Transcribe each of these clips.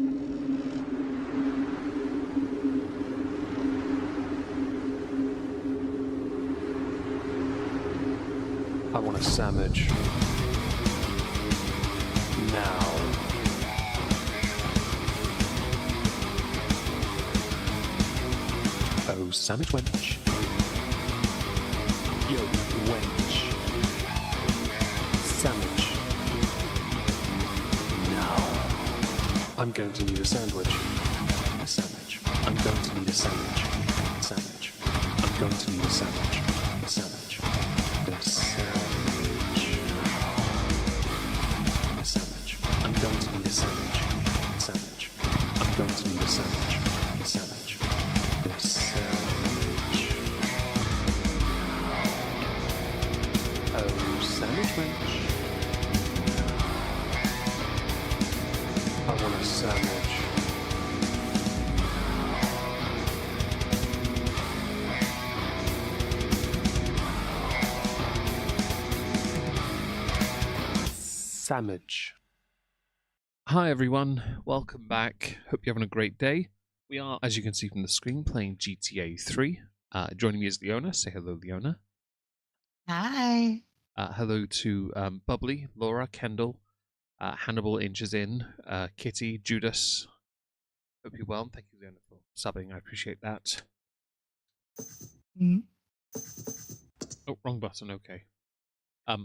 I want a sandwich. Now. Oh, sandwich wench. Yo, wench. Sandwich. Now. I'm going to need a sandwich. A sandwich. I'm going to need a sandwich. Sandwich. I'm going to need a sandwich. A sandwich. A sandwich. A sandwich. I'm going to need a sandwich. Sandwich. I'm going to need a sandwich. A sandwich. A sandwich. Oh, sandwich wench. I want a sandwich. Sandwich. Hi everyone, welcome back. Hope you're having a great day. We are, as you can see from the screen, playing GTA 3. Joining me is Leona. Say hello, Leona. Hi. Hello to Bubbly, Laura, Kendall, Hannibal Inches In, Kitty, Judas. Hope you're well. Thank you, Leona, for subbing. I appreciate that. Mm-hmm. Oh, wrong button. Okay.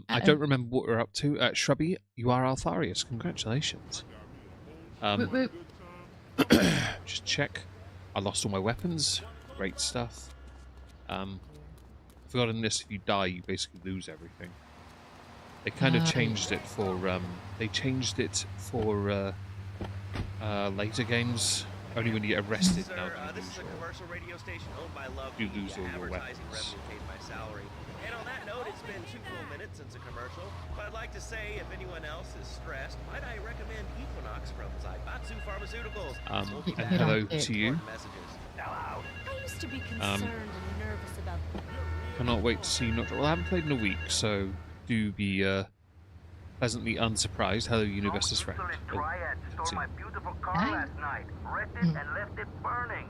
I don't remember what we're up to. Shrubby, you are Altharius. Congratulations. Whoop, whoop. Just check. I lost all my weapons. Great stuff. Forgot in this, if you die, you basically lose everything. They kind of changed it for. They changed it for later games. Only when you get arrested Sir, now this is a commercial radio station owned by Love. you lose all your Advertising weapons. revenue paid my salary. And on that note, it's been 2 full minutes since a commercial. But I'd like to say, if anyone else is stressed, might I recommend Equinox from Zaibatsu Pharmaceuticals. And hello to you. I used to be concerned and nervous about. Cannot wait to see you. Well, I haven't played in a week, so do be pleasantly unsurprised. Hello, Universe's friend. Stole my beautiful car last night, wrecked it and left it burning.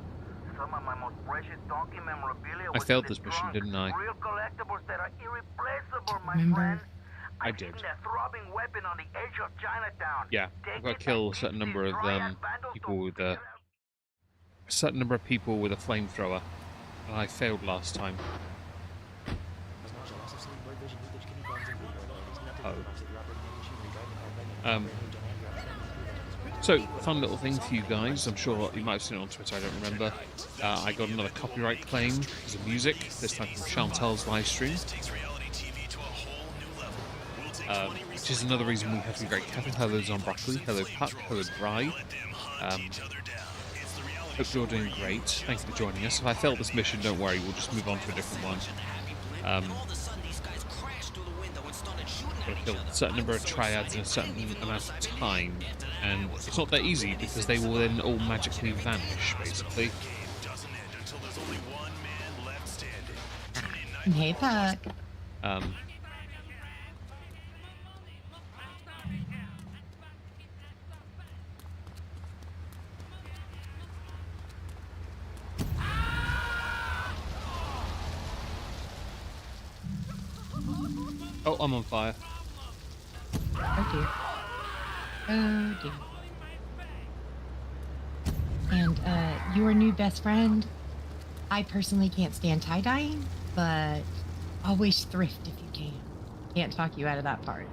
Some of my most precious donkey memorabilia I was failed in the this mission, trunk. didn't I? Real collectibles that are irreplaceable, my Remember? friend. I I've did. seen a throbbing weapon on the edge of Chinatown. Yeah, I've got to kill a certain number of people with a certain number of people with a flamethrower, and I failed last time. Oh. So, fun little thing for you guys. I'm sure you might have seen it on Twitter, I don't remember. I got another copyright claim because of music, this time from Chantal's live stream. Which is another reason we have to be very careful. Hello, Zombroccoli. Hello, Puck. Hello, Bry. Hope you're doing great. Thank you for joining us. If I fail this mission, don't worry. We'll just move on to a different one. Got to kill a certain number of triads in a certain amount of time, and it's not that easy because they will then all magically vanish, basically. Hey, Puck. Oh, I'm on fire. Oh dear. Oh dear. And your new best friend, I personally can't stand tie-dyeing, but always thrift if you can. Can't talk you out of that part.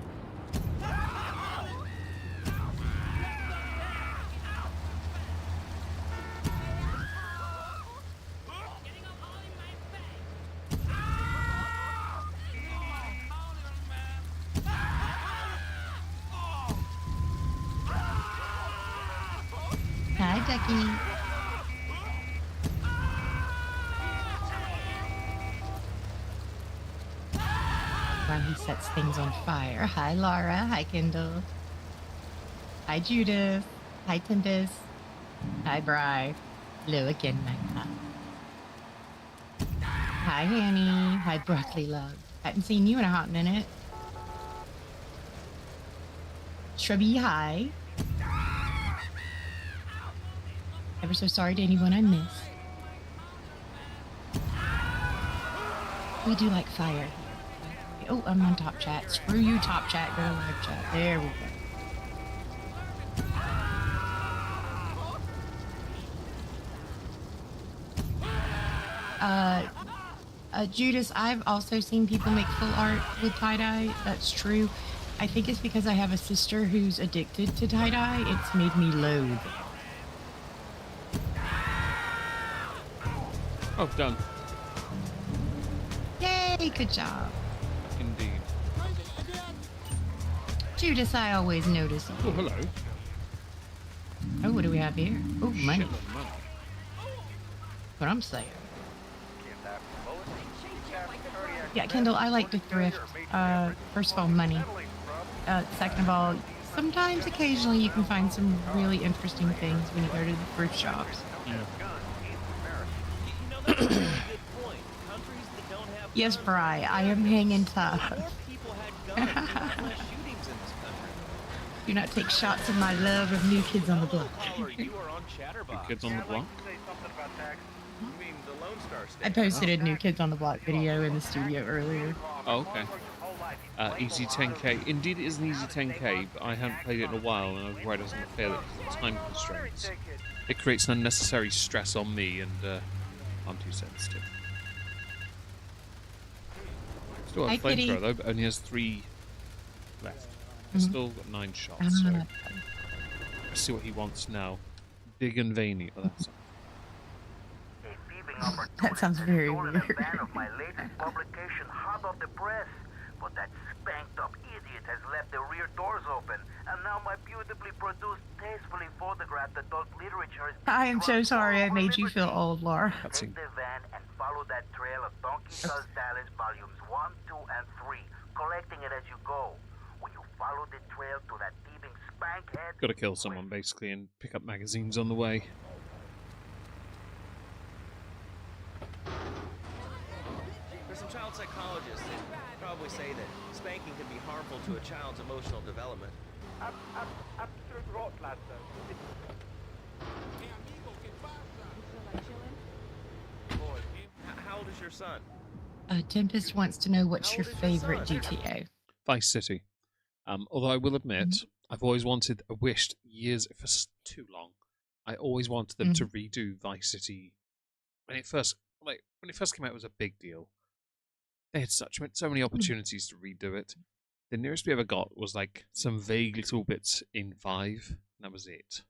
Hi, Ducky. While he sets things on fire. Hi, Laura. Hi, Kendall. Hi, Judith. Hi, Tindus. Hi, Bri. Hello again, Magna. Hi, Annie. Hi, Broccoli Love. Hadn't seen you in a hot minute. Shrubby, hi. Ever so sorry to anyone I miss. We do like fire here. Oh, I'm on top chat. Screw you, top chat. Go to live chat. There we go. Judas, I've also seen people make full art with tie-dye. That's true. I think it's because I have a sister who's addicted to tie-dye. It's made me loathe. Oh, done. Yay, good job. Indeed. Judas, I always notice you. Oh, hello. Oh, what do we have here? Oh, money. Shitload of money. What I'm saying. Yeah, Kendall, I like to thrift. First of all, money. Second of all, sometimes, occasionally, you can find some really interesting things when you go to the thrift shops. That's a really good point. Countries that don't have Yes, guns, Bri, I am hanging tough. more people had guns, there'd be less shootings in this country. Do not take shots of my love of New Kids on the Block. Caller, you are on Chatterbox. Kids on the block. You mean the Lone Star I State? posted a New Kids on the Block video in the studio earlier. Oh, okay. Easy 10k. Indeed, it is an easy 10k, but I haven't played it in a while, and I'm worried I doesn't fail it because of time constraints. It creates an unnecessary stress on me, and I'm too sensitive. Still Hi, have Kitty. flamethrower though, but only has 3 left. I've still got 9 shots, so let's see what he wants now. Big and veiny. Oh, that's That sounds very weird. Of my latest publication hot off the press, but that spanked up idiot has left the rear doors open, and now my beautifully produced, tastefully photographed adult literature is I am so sorry I made you feel old, Laura. Take the van and follow that trail of Donkey Does Dallas volumes 1, 2, and 3, collecting it as you go. When you follow the trail to that thieving spankhead, got to kill someone basically and pick up magazines on the way. There's some child psychologists that probably say that spanking can be harmful to a child's emotional development. absolute rot, lad, How old is your son? Tempest wants to know what's How your old is your favorite son? GTA. Vice City. Although I will admit, I've always wanted, wished years for too long. I always wanted them to redo Vice City. When it first came out, it was a big deal. They had so many opportunities to redo it. The nearest we ever got was like some vague little bits in 5, and that was it.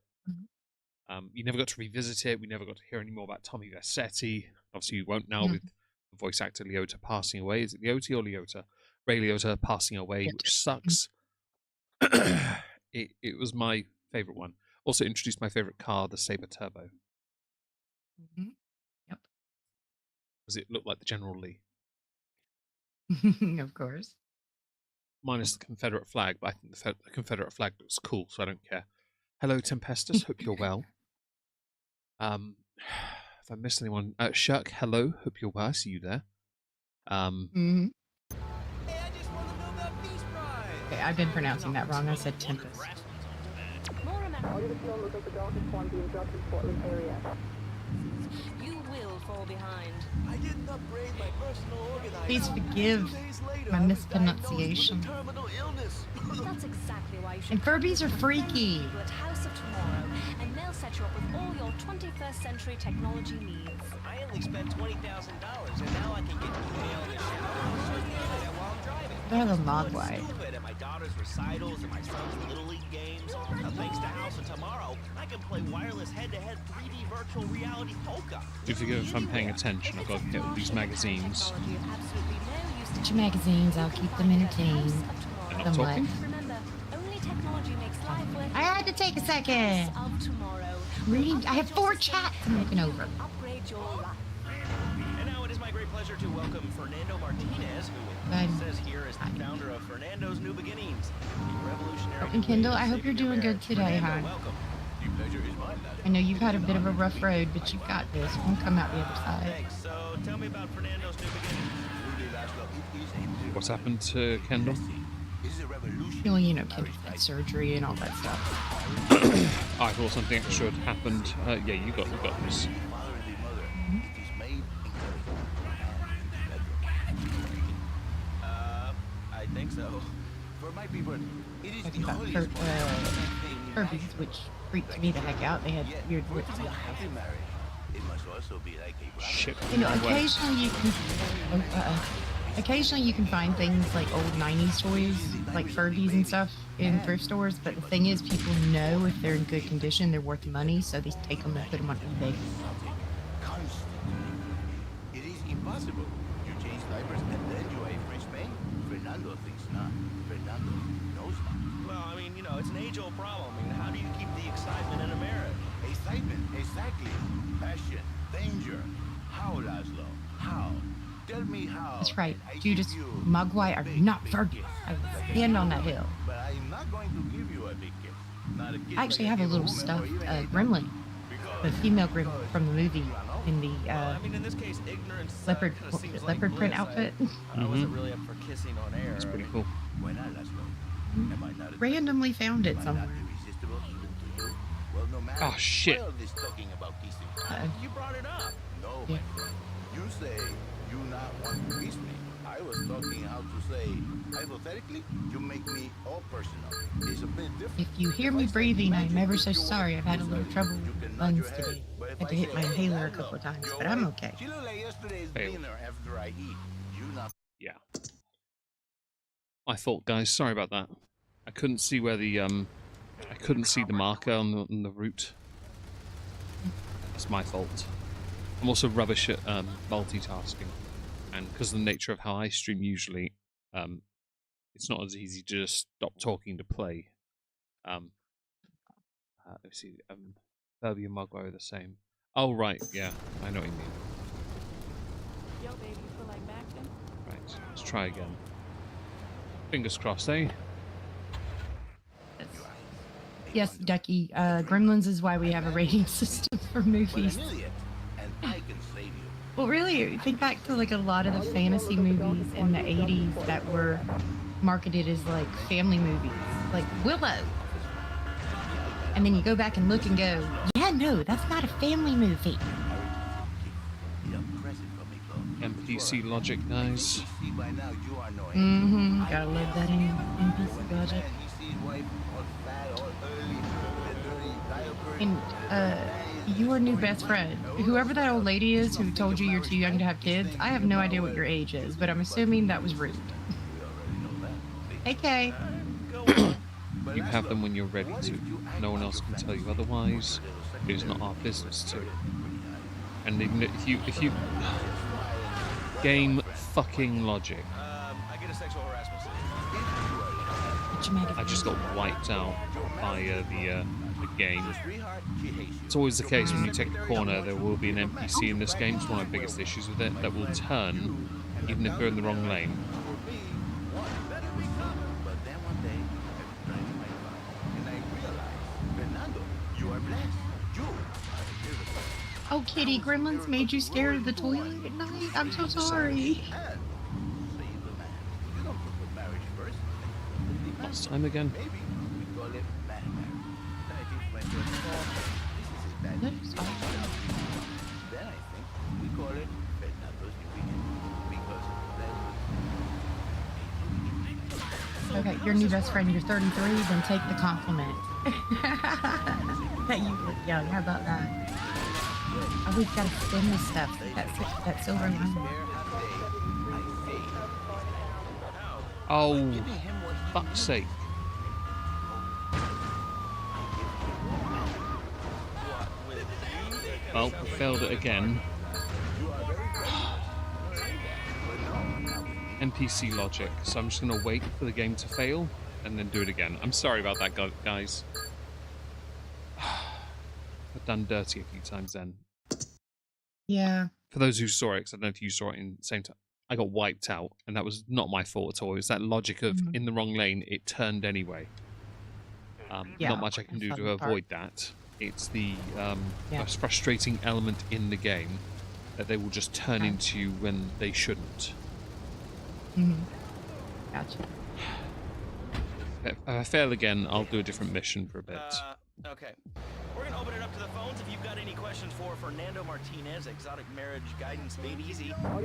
You never got to revisit it. We never got to hear any more about Tommy Vercetti. Obviously, you won't now with the voice actor Leota passing away. Is it Leota or Leota? Ray Liotta passing away, which sucks. It was my favourite one. Also introduced my favourite car, the Sabre Turbo. Yep. Because it looked like the General Lee. Of course. Minus the Confederate flag, but I think the Confederate flag looks cool, so I don't care. Hello, Tempestus. Hope you're well. If I missed anyone, Shirk, hello. Hope you're well. I see you there. Okay, I've been pronouncing that wrong. I said Tempest. You will fall behind. I didn't upgrade my personal organizer. Please forgive my mispronunciation. That's exactly why you should And Furbies are freaky. come at House of Tomorrow, and they'll set you up with all your 21st century technology needs. I only spent $20,000, and now I can get email in the shower while I'm driving. They're the Mogwai. Stupid at my daughter's recitals and my son's Little League games. Now, thanks to House of Tomorrow, I can play wireless head-to-head 3D virtual reality poker. Do forgive if I'm paying attention. I've got to get all these magazines. Technology of absolutely no use to Get your magazines. I'll keep them entertained. House of Tomorrow. And I'm Somewhat. talking. Remember, only technology makes life worth I had to take a second. House of Tomorrow. Reading. I have 4 chats I'm looking over. Upgrade your life. And now it is my great pleasure to welcome Fernando Martinez, who Hi. it says here is the founder of Fernando's New Beginnings, the revolutionary. And Kendall, way of I hope you're saving doing your good marriage. today, Fernando, hon. welcome. The pleasure is mine, lad. I know you've had a bit of a rough road, but you've got this. We'll come out the other side. Thanks. So tell me about Fernando's New Beginnings. What's happened to Kendall? Well, you know, Kendall had surgery and all that stuff. I thought something extra had happened. Yeah, you got this. I think so. For my people, it is Talking the about holiest Kirby's, which freaked me the heck out. They had weird For lips to on be their happy faces. married, it must also be like a bride. Shit. You know, Wait. occasionally you can, occasionally you can find things like old '90s toys, like Furbies and stuff, in thrift stores. But the thing is, people know if they're in good condition, they're worth money, so they take them and put them on eBay. Constantly. It is impossible. You change diapers and then you are a French maid? Fernando thinks not. Fernando knows not. Well, I mean, you know, it's an age-old problem. I mean, how do you keep the excitement in a marriage? Excitement, exactly. Passion, danger. How, Laszlo? How? Tell me how. That's right. and I Judas give you Mogwai a are big, not big Furbies. kiss. I will Like a stand on small that one. hill. But I'm not going to give you a big kiss. Not a kiss I actually like have a give little woman or stuffed even a gremlin, donkey. the Because- female gremlin because from the movie you know, in the Well, I mean, in this case, ignorance leopard kind of seems leopard like print bliss. outfit. I wasn't really up for kissing on air. It's pretty I mean, cool. Why not, Laszlo? Am I not Randomly found it Am I not somewhere. irresistible even to you? Well, no matter. Oh, shit. Why all this talking about kissing? You brought it up. No, Yeah. my friend. You say you not want to kiss me. I was talking how to say, hypothetically, you make me all personal. It's a bit different. If you hear me I say breathing, I'm imagine ever if so you were sorry. I've had a little Muslim, trouble you with can the nod your lungs head. today. But if Had to I hit say, my hey, inhaler a Laszlo, couple of times, your but I'm wife, okay. She look like yesterday's Fail. dinner after I eat. You not. Yeah. My fault, guys. Sorry about that. I couldn't see where the I couldn't see the marker on the route. That's my fault. I'm also rubbish at multitasking, and because of the nature of how I stream usually, it's not as easy to just stop talking to play. Let's see, Furby and Mogwai are the same. Oh right, yeah, I know what you mean. Yo, baby, feel like Mackin? Right, let's try again. Fingers crossed, eh? Yes, Ducky. Gremlins is why we have a rating system for But movies. an idiot, and I can save you. Well, really, think back to like a lot of the fantasy movies in the '80s that were marketed as like family movies, like Willow. And then you go back and look and go, yeah, no, that's not a family movie. NPC logic, guys. Mm-hmm. Gotta love that NPC logic. And your new best friend, whoever that old lady is who told you you're too young to have kids, I have no idea what your age is, but I'm assuming that was rude. Hey, Kay. You have them when you're ready to. No one else can tell you otherwise. It is not our business to. And if you game fucking logic. I get a sexual harassment I just got wiped out by the game. It's always the case when you take a corner, there will be an NPC in this game. It's one of the biggest issues with it, that will turn, even if they're in the wrong lane. Oh, Kitty, Gremlins made you scared of the toilet at night? I'm so sorry. Last time again. That's awesome. Then I think we call it Fernando's New Weekend. Okay, your new best friend, you're 33, then take the compliment. That you look young, how about that? Oh, we've got to spin this stuff. That silver line. Oh, fuck's sake. Well, we failed it again. NPC logic, so I'm just going to wait for the game to fail and then do it again. I'm sorry about that, guys. I've done dirty a few times then. Yeah. For those who saw it, because I don't know if you saw it in the same time, I got wiped out, and that was not my fault at all. It was that logic of, in the wrong lane, it turned anyway. Yeah, Not much I can do that's to the part. avoid that. It's the Yeah. most frustrating element in the game that they will just turn Okay. into when they shouldn't. Mm-hmm. Gotcha. If I fail again, I'll do a different mission for a bit. Okay. We're gonna open it up to the phones. If you've got any questions for Fernando Martinez, exotic marriage guidance made easy. Hi,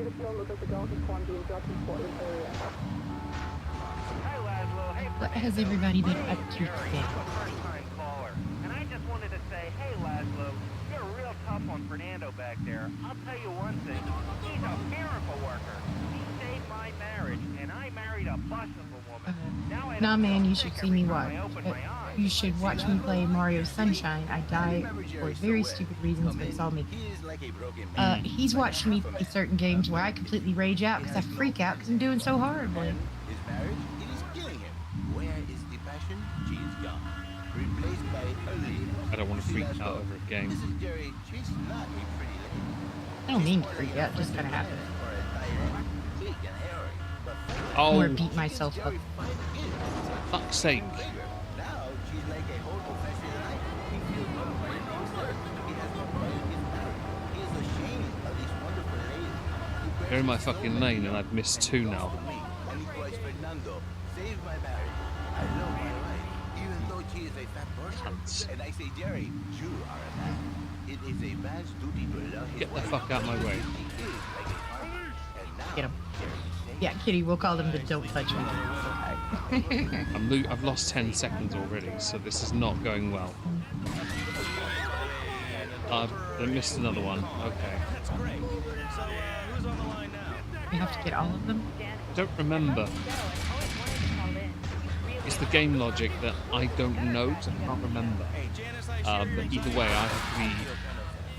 Laszlo. Hey, What has Fernando. everybody been My up name's to Jerry. today? I'm a first-time caller, and I just wanted to say, hey, Laszlo, you're real tough on Fernando back there. I'll tell you one thing. He's a miracle worker. He saved my marriage, and I married a bustable woman. Now I Nah, don't man, feel you sick should see every me time watch. I open my eyes. You should watch me play Mario Sunshine. I die for very stupid reasons, but it's all me. He's watched me play certain games where I completely rage out because I freak out because I'm doing so horribly. His marriage, it is killing him. Where is the passion? She is gone. Replaced by a lady. I don't want to See, freak Laszlo, out over a game. This is Jerry. She's not a pretty lady. I don't mean to freak out, it just kind of happens. Or a tyrant, big and hairy. But Or Oh, beat myself up. Jerry 5 years. fuck's sake. Now she's like a whole professional life. He feels no pain being served. He has no pride in his marriage. He is ashamed of this wonderful lady. They're in my fucking lane and I've missed two now. And he cries, Fernando, save my marriage. I love my wife, even though she is a fat person. Cunts. And I say, Jerry, you are a man. It is a man's duty to love his Get the wife. fuck out my way. He is like a farmer. And now, Get him. Jerry is safe. Yeah, Kitty, we'll call them the don't touch me. I've lost 10 seconds already, so this is not going well. I missed another one. Okay. That's great. So, who's on the line now? We have to get all of them. I don't remember. It's the game logic that I don't know, so I can't remember. Hey, Janice, I But either way, I have to be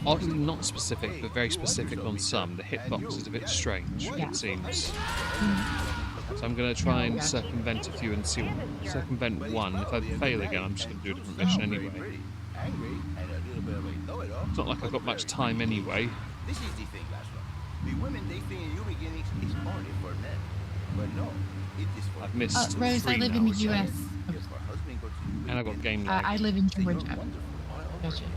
oddly not specific, but very specific on some. The hitbox is a bit strange, it seems. So I'm going to try and circumvent a few and see circumvent one. If I fail again, I'm just going to do a different mission anyway. Angry and a little bit of a know-it-all. It's not like I've got much time anyway. This is the thing, Laszlo. The women they think in new beginnings is only for men. But no, it is for I've missed Rose, I three live now, in the so- U.S. If her husband goes to new and I've got beginnings, game I lag. live in they go Georgia. wonderful all over Gotcha. again.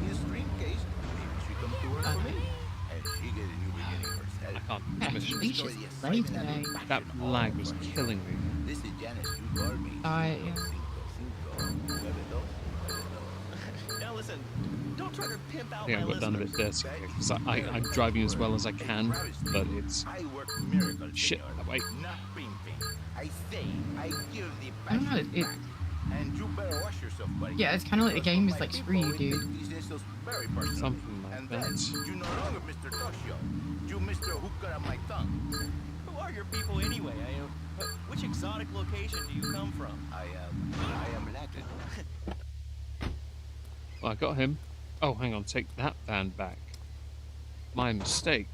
In this dream case, maybe she comes to work for me. And she get a new beginning herself. I can't do Yeah, this mission. Felicia's late today. That lag was killing me. This is Janice. You call me. Yeah. Now listen, don't try to pimp out I think my I got done a bit listeners. dirty because I'm driving as well as I can, but it's I work miracles, shit. senor. Wait, Not pimping. I say, I give the I don't know, passion it- back. And you better wash yourself, buddy. Yeah, it's kind of like the game is like, screw you, dude. something like And that. then, you no longer Mr. Toshio. You Mr. Hookah on my tongue. Who are your people anyway? Which exotic location do you come from? I am Latin. Well, I got him. Oh, hang on, take that van back. My mistake.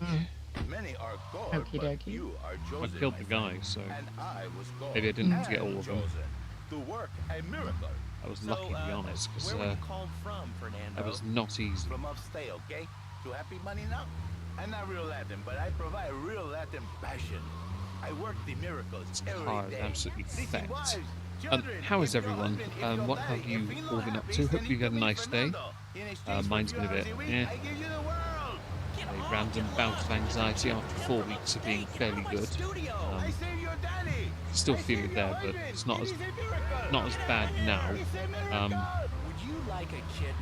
Many are called, Okie but dokie. you are chosen. I killed my the guy, friend. so And I was called. maybe I didn't have to get all of them. chosen to work a miracle. I was lucky, to be honest, because where were you called from, Fernando? that was not easy. From upstate, okay? To happy money now? I'm not real Latin, but I provide real Latin passion. I work the miracles every car is day. absolutely Listen, fat. wives, children, How is if your everyone? husband, if your What man, have if you he all been lie, up to? please Hope you've had a send it to nice me, day. Fernando. In exchange Mine's for been a bit, 2 hours week, eh. I give you the world. A random bout of anxiety after 4 weeks of being fairly good. I save your daddy. Still I feel save it your there, but husband. it's not It as is a miracle. not as bad now. You save me Um, miracle. Would you like a kitten?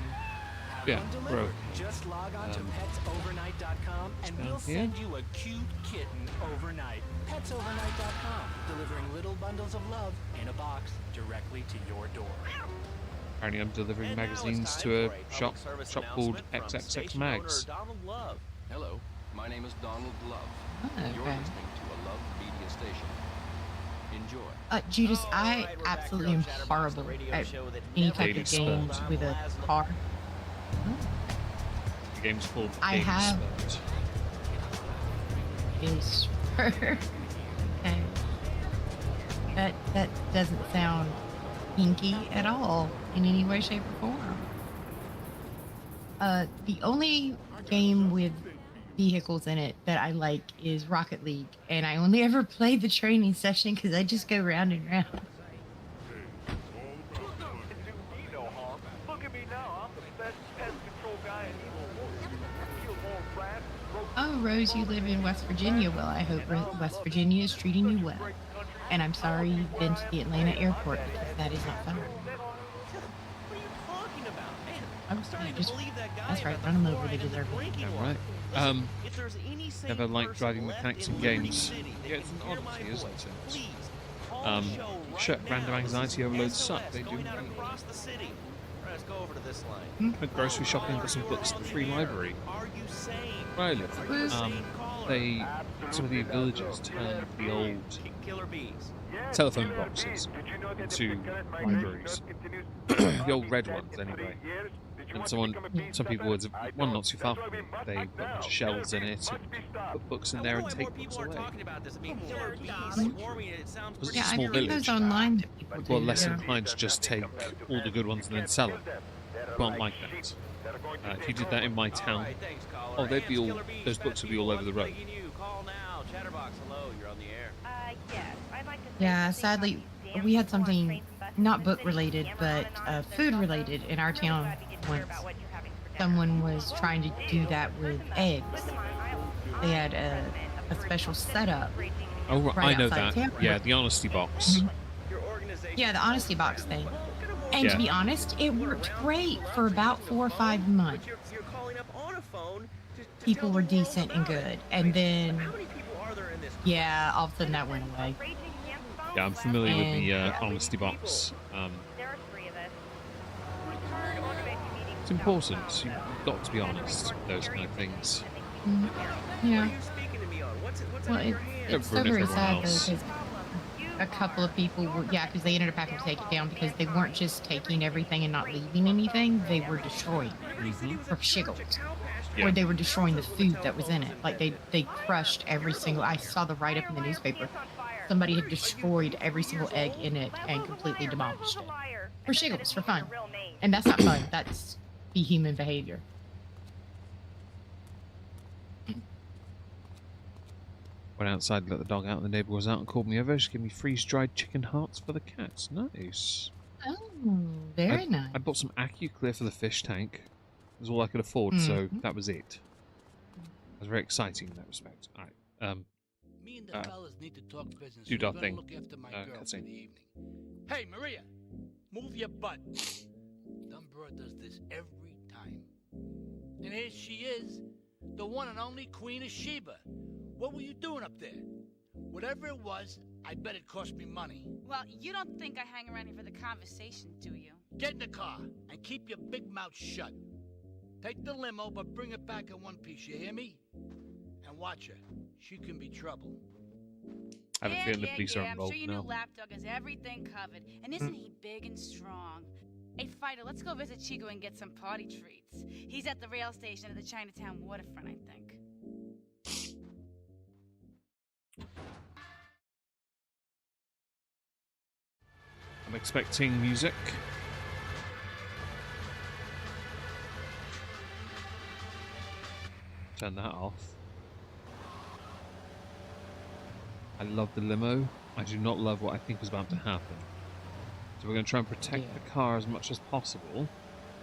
Have Yeah, one we're delivered. okay. Just log on to Um, petsovernight.com and down we'll here. send you a cute kitten overnight. Petsovernight.com, delivering little bundles of love in a box directly to your door. Apparently, I'm delivering And now it's magazines time to a for public shop service called announcement from XXX station Mags. owner Donald Love. Hello, my name is Donald Love. Oh, You're okay. listening to a Love Media station. Enjoy. Judas, All I right, we're back absolutely here am on Chatterbox, the horrible radio at show that any never type Lady of sport. games with a car. The game's called I Game have- Sport. Is okay. That doesn't sound kinky at all in any way, shape, or form. The only game with vehicles in it that I like is Rocket League, and I only ever play the training session because I just go round and round. Look at me now. I'm the best pest control guy in Evil. Kill more rats, roast Oh, Rose, you live in West Virginia. Well, I hope West Virginia is treating you well. And I'm sorry you've been to the Atlanta airport because that is not fun. I was I don't gonna even just. believe that guy That's right. about Run them the over. They fluoride in the deserve it. drinking Yeah, water. right. Listen, if there's any sane Never liked person driving left mechanics in in Liberty games. City that Yeah, can it's an hear my oddity, isn't voice, it? please call the show Shut right random now. anxiety This is overloads SOS suck. They do going out indeed. across the city. All right, let's go over to this line. Went grocery shopping and got some Caller, books you at are the on free the air. library. Are you sane? Where I live, Are you a sane caller? they some of the villages turned the old Killer bees. telephone boxes into libraries. The old red ones, anyway. And some people would, one not too far from me, they put a bunch of shelves in it and put books in I there wonder and why more take books people are away. talking about this. I mean, killer bees swarming. It sounds Was it pretty a Yeah, small I've seen village? those online that people do. Well, less Yeah. inclined to just take all the good ones and then sell them. You aren't like that. If you did that in my town, All right, thanks, caller. oh, they'd be all, Killer bees, those fat books would be people all over the road. plaguing you. Call now. Chatterbox, hello. You're on the air. Yes, I'd like to say Yeah, something sadly, about these damn we had people on something trains and buses not in the book city. related, Am I but on and on with food this related in our also? I'm really town glad we get to hear once. about what you're having for dinner. Someone was trying to do that with eggs. Listen, They had a special setup. Oh, right, Right I know outside that. town. Yeah, the honesty box. Mhm. Your organization. Yeah, the honesty box thing. And Yeah. to be honest, it worked great for about 4 or 5 months. But you're calling up on a phone to People tell were the world decent and about it. good. And then, How many people are there in this? yeah, all of a sudden that went away. Yeah, I'm familiar with the And- honesty box. There are 3 of us. It's important. You've got to be honest with those kind of things. Mhm. What Yeah. are you speaking to me on? What's Well, in your hand? it's so ruin it for very everyone sad though, else. because a couple of people were, yeah, because they ended up having to take it down because they weren't just taking everything and not leaving anything, they were destroying for shiggles. Yeah. Or they were destroying the food that was in it. Like they crushed every single, I saw the write-up in the newspaper. Somebody had destroyed every single egg in it and completely demolished it. For shiggles, for fun. And that's not fun. That's be human behavior. Went outside, let the dog out, and the neighbour was out and called me over. She gave me freeze-dried chicken hearts for the cats. Nice. Oh, very nice. I bought some AccuClear for the fish tank. It was all I could afford, so that was it. It was very exciting in that respect. All right. Me and the fellas need to talk business. do so our we're thing. gonna look after my girl for cutscene. the evening. Hey, Maria, move your butt. Dumbra does this every time. And here she is, the one and only Queen of Sheba. What were you doing up there? Whatever it was, I bet it cost me money. Well, you don't think I hang around here for the conversation, do you? Get in the car and keep your big mouth shut. Take the limo, but bring it back in one piece, you hear me? And watch her. She can be trouble. I have a feeling the police are I'm involved sure your now. new lapdog has everything covered. And isn't he big and strong? Hey, Fido, let's go visit Chico and get some party treats. He's at the rail station at the Chinatown waterfront, I think. I'm expecting music. Turn that off. I love the limo. I do not love what I think is about to happen. So we're going to try and protect the car as much as possible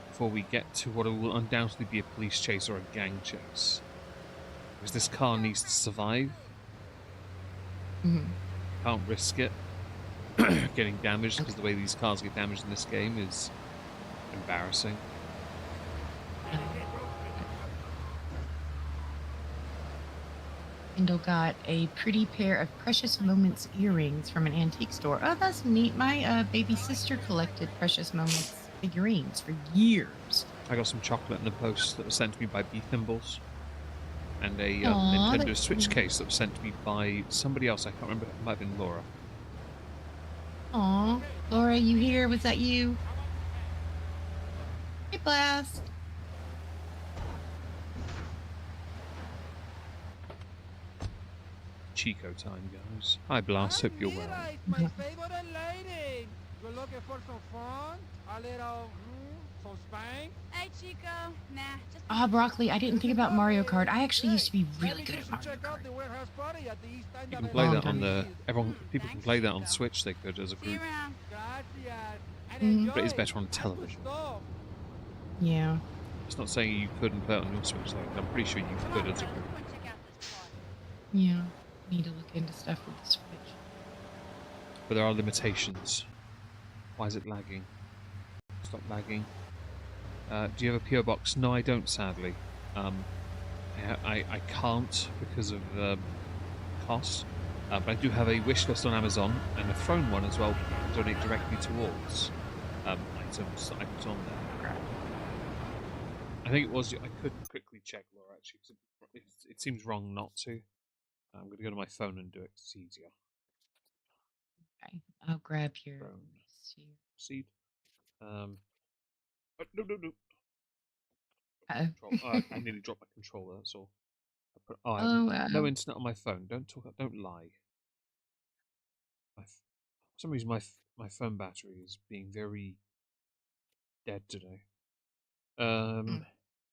before we get to what will undoubtedly be a police chase or a gang chase. Because this car needs to survive. Can't risk it getting damaged, because the way these cars get damaged in this game is embarrassing. Kendall got a pretty pair of Precious Moments earrings from an antique store. Oh, that's neat. My baby sister collected Precious Moments figurines for years. I got some chocolate in the post that was sent to me by B Thimbles. And a Aw, Nintendo that's Switch cute. case that was sent to me by somebody else. I can't remember. It might have been Laura. Aw, Laura, you here? Was that you? Hey, Blast. Chico time, guys. Hi, Blast. Hope you're well. My favorite lady. You're looking for some fun? A little, some spank? Hey, Chico. Nah, just... Ah, Broccoli, I didn't think about Mario Kart. I actually used to be really good at Mario Check out Kart. the warehouse party at the East End You of can the play Long that on time. the. People can play that on Switch. They could as a See you group, around. Gracias. And Mhm. enjoy. but it's better on television. Gusto. Yeah. It's not saying you couldn't play it on your Switch. Though. I'm pretty sure you could as a group. Come on, check out this car. Yeah. Need to look into stuff with the Switch. But there are limitations. Why is it lagging? Stop lagging. Do you have a PO box? No, I don't, sadly. I can't because of cost. But I do have a wish list on Amazon and a throne one as well. You can donate directly towards items that I put on there. I think it was. I could quickly check, Laura, actually, because it seems wrong not to. I'm going to go to my phone and do it. It's easier. Okay, I'll grab your Throne. seed. Oh, no. Uh-oh. I nearly dropped my controller. That's all. I have Oh, wow. no internet on my phone. Don't lie. For some reason, my phone battery is being very dead today.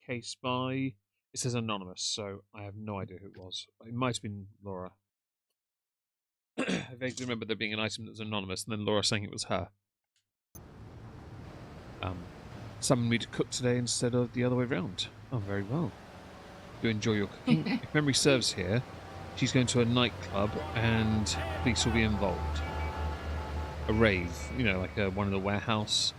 Case by. It says anonymous, so I have no idea who it was. It might have been Laura. I vaguely remember there being an item that was anonymous, and then Laura saying it was her. Summoned me to cook today instead of the other way around. Oh, very well. You enjoy your cooking. If memory serves here, she's going to a nightclub, and police will be involved. A rave, like one in the warehouse.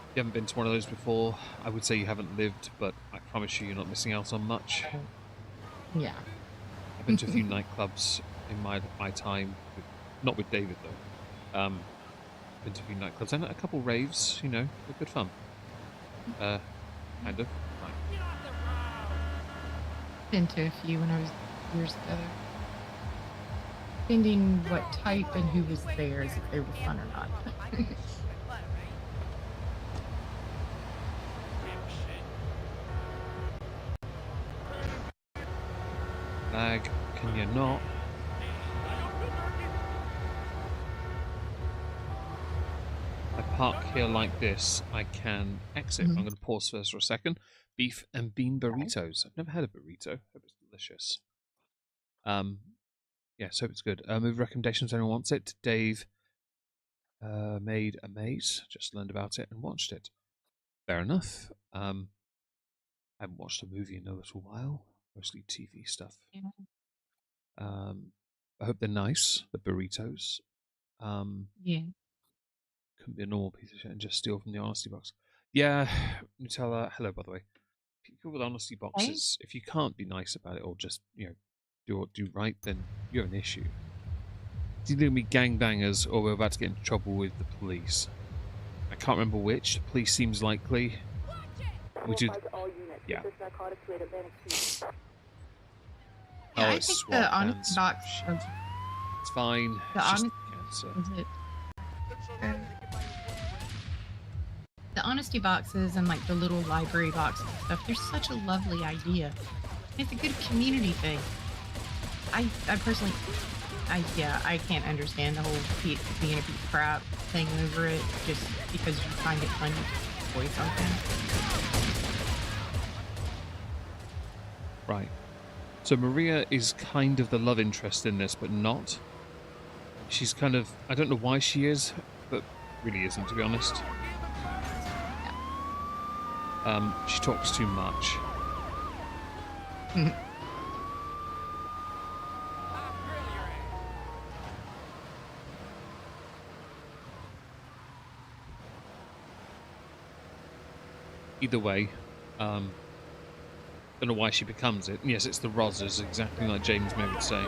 If you haven't been to one of those before, I would say you haven't lived, but I promise you, you're not missing out on much. Yeah. I've been to a few nightclubs in my time, not with David though. Been to a few nightclubs and a couple raves. They're good fun. Kind of. Right. Been to a few when I was years ago. Depending what type and who was there, as if they were fun or not. Lag, can you not? I park here like this, I can exit. I'm going to pause first for a second. Beef and bean burritos. I've never had a burrito. I hope it's delicious. Yes, hope it's good. Move recommendations, anyone wants it. Dave made a maze, just learned about it and watched it. Fair enough. I haven't watched a movie in a little while. Mostly TV stuff. Yeah. I hope they're nice, the burritos. Yeah. Couldn't be a normal piece of shit and just steal from the honesty box. Yeah, Nutella, hello, by the way. People with honesty boxes, if you can't be nice about it or just, do right, then you have an issue. It's either going to be gangbangers or we're about to get into trouble with the police. I can't remember which. The police seems likely. We do. Yeah. Yeah, I think the honesty box. It's fine. The it's honesty just cancer. The honesty boxes and like the little library boxes and stuff, they're such a lovely idea. It's a good community thing. I personally, I can't understand the whole being a piece of crap thing over it just because you find it funny to destroy something. Right. So Maria is kind of the love interest in this, but not. She's kind of, I don't know why she is, but really isn't, to be honest. She talks too much. Either way, don't know why she becomes it. And yes, it's the Rozzers, exactly like James May would say.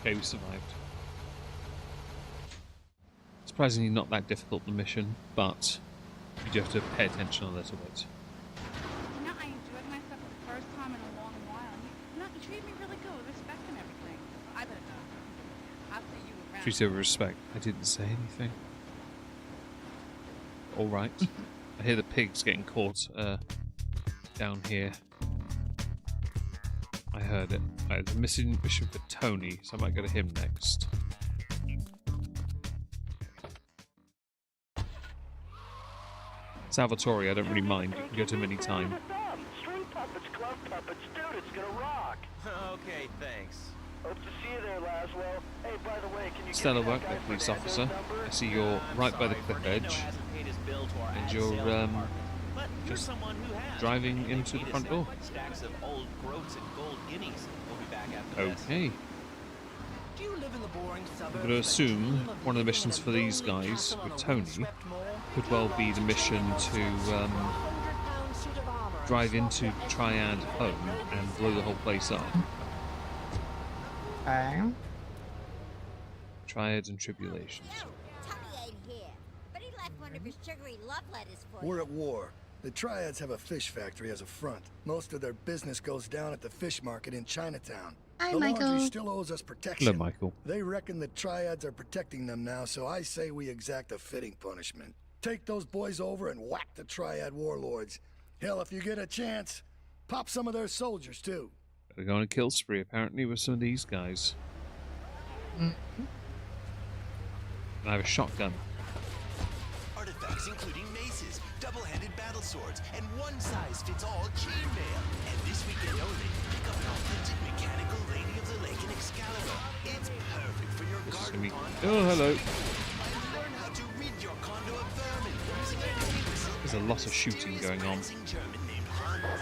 Okay, we survived. Surprisingly not that difficult, the mission, but you do have to pay attention a little bit. You know, I enjoyed myself for the first time in a long while. You treated me really good with respect and everything. I better go. I'll see you around. Treat her with respect. I didn't say anything. Alright. I hear the pigs getting caught down here. I heard it. Right, there's a mission for Tony, so I might go to him next. Salvatore, I don't really mind. You can go to him any time. String puppets, glove puppets, dude, it's gonna rock. Okay, thanks. Hope to see you there, Laszlo. Hey, by the way, can you Stellar work there, police officer. I see you're right by the cliff edge, and you're just driving into the front door. Stacks of old groats and gold guineas. We'll be back after this. Okay. Do you live in the boring suburbs? I'm going to assume one of the missions for these guys with Tony could well be the mission to drive into Triad home and blow the whole place up. Okay. Triads and tribulations. Tommy ain't here, but he left one of his sugary love letters for you. We're at war. The Triads have a fish factory as a front. Most of their business goes down at the fish market in Chinatown. Hi, the Michael. laundry still owes us protection. Hello, Michael. They reckon the Triads are protecting them now, so I say we exact a fitting punishment. Take those boys over and whack the Triad warlords. Hell, if you get a chance, pop some of their soldiers, too. They're going on a kill spree, apparently, with some of these guys. And I have a shotgun. Artifacts including maces, double-handed battle swords, and one-size-fits-all chainmail. And this weekend only, pick up an authentic mechanical Lady of the Lake and Excalibur. It's perfect for your garden pond. Oh, hello. Learn how to rid your condo of vermin using a penny whistle. There's a lot of shooting going on. German named Hans.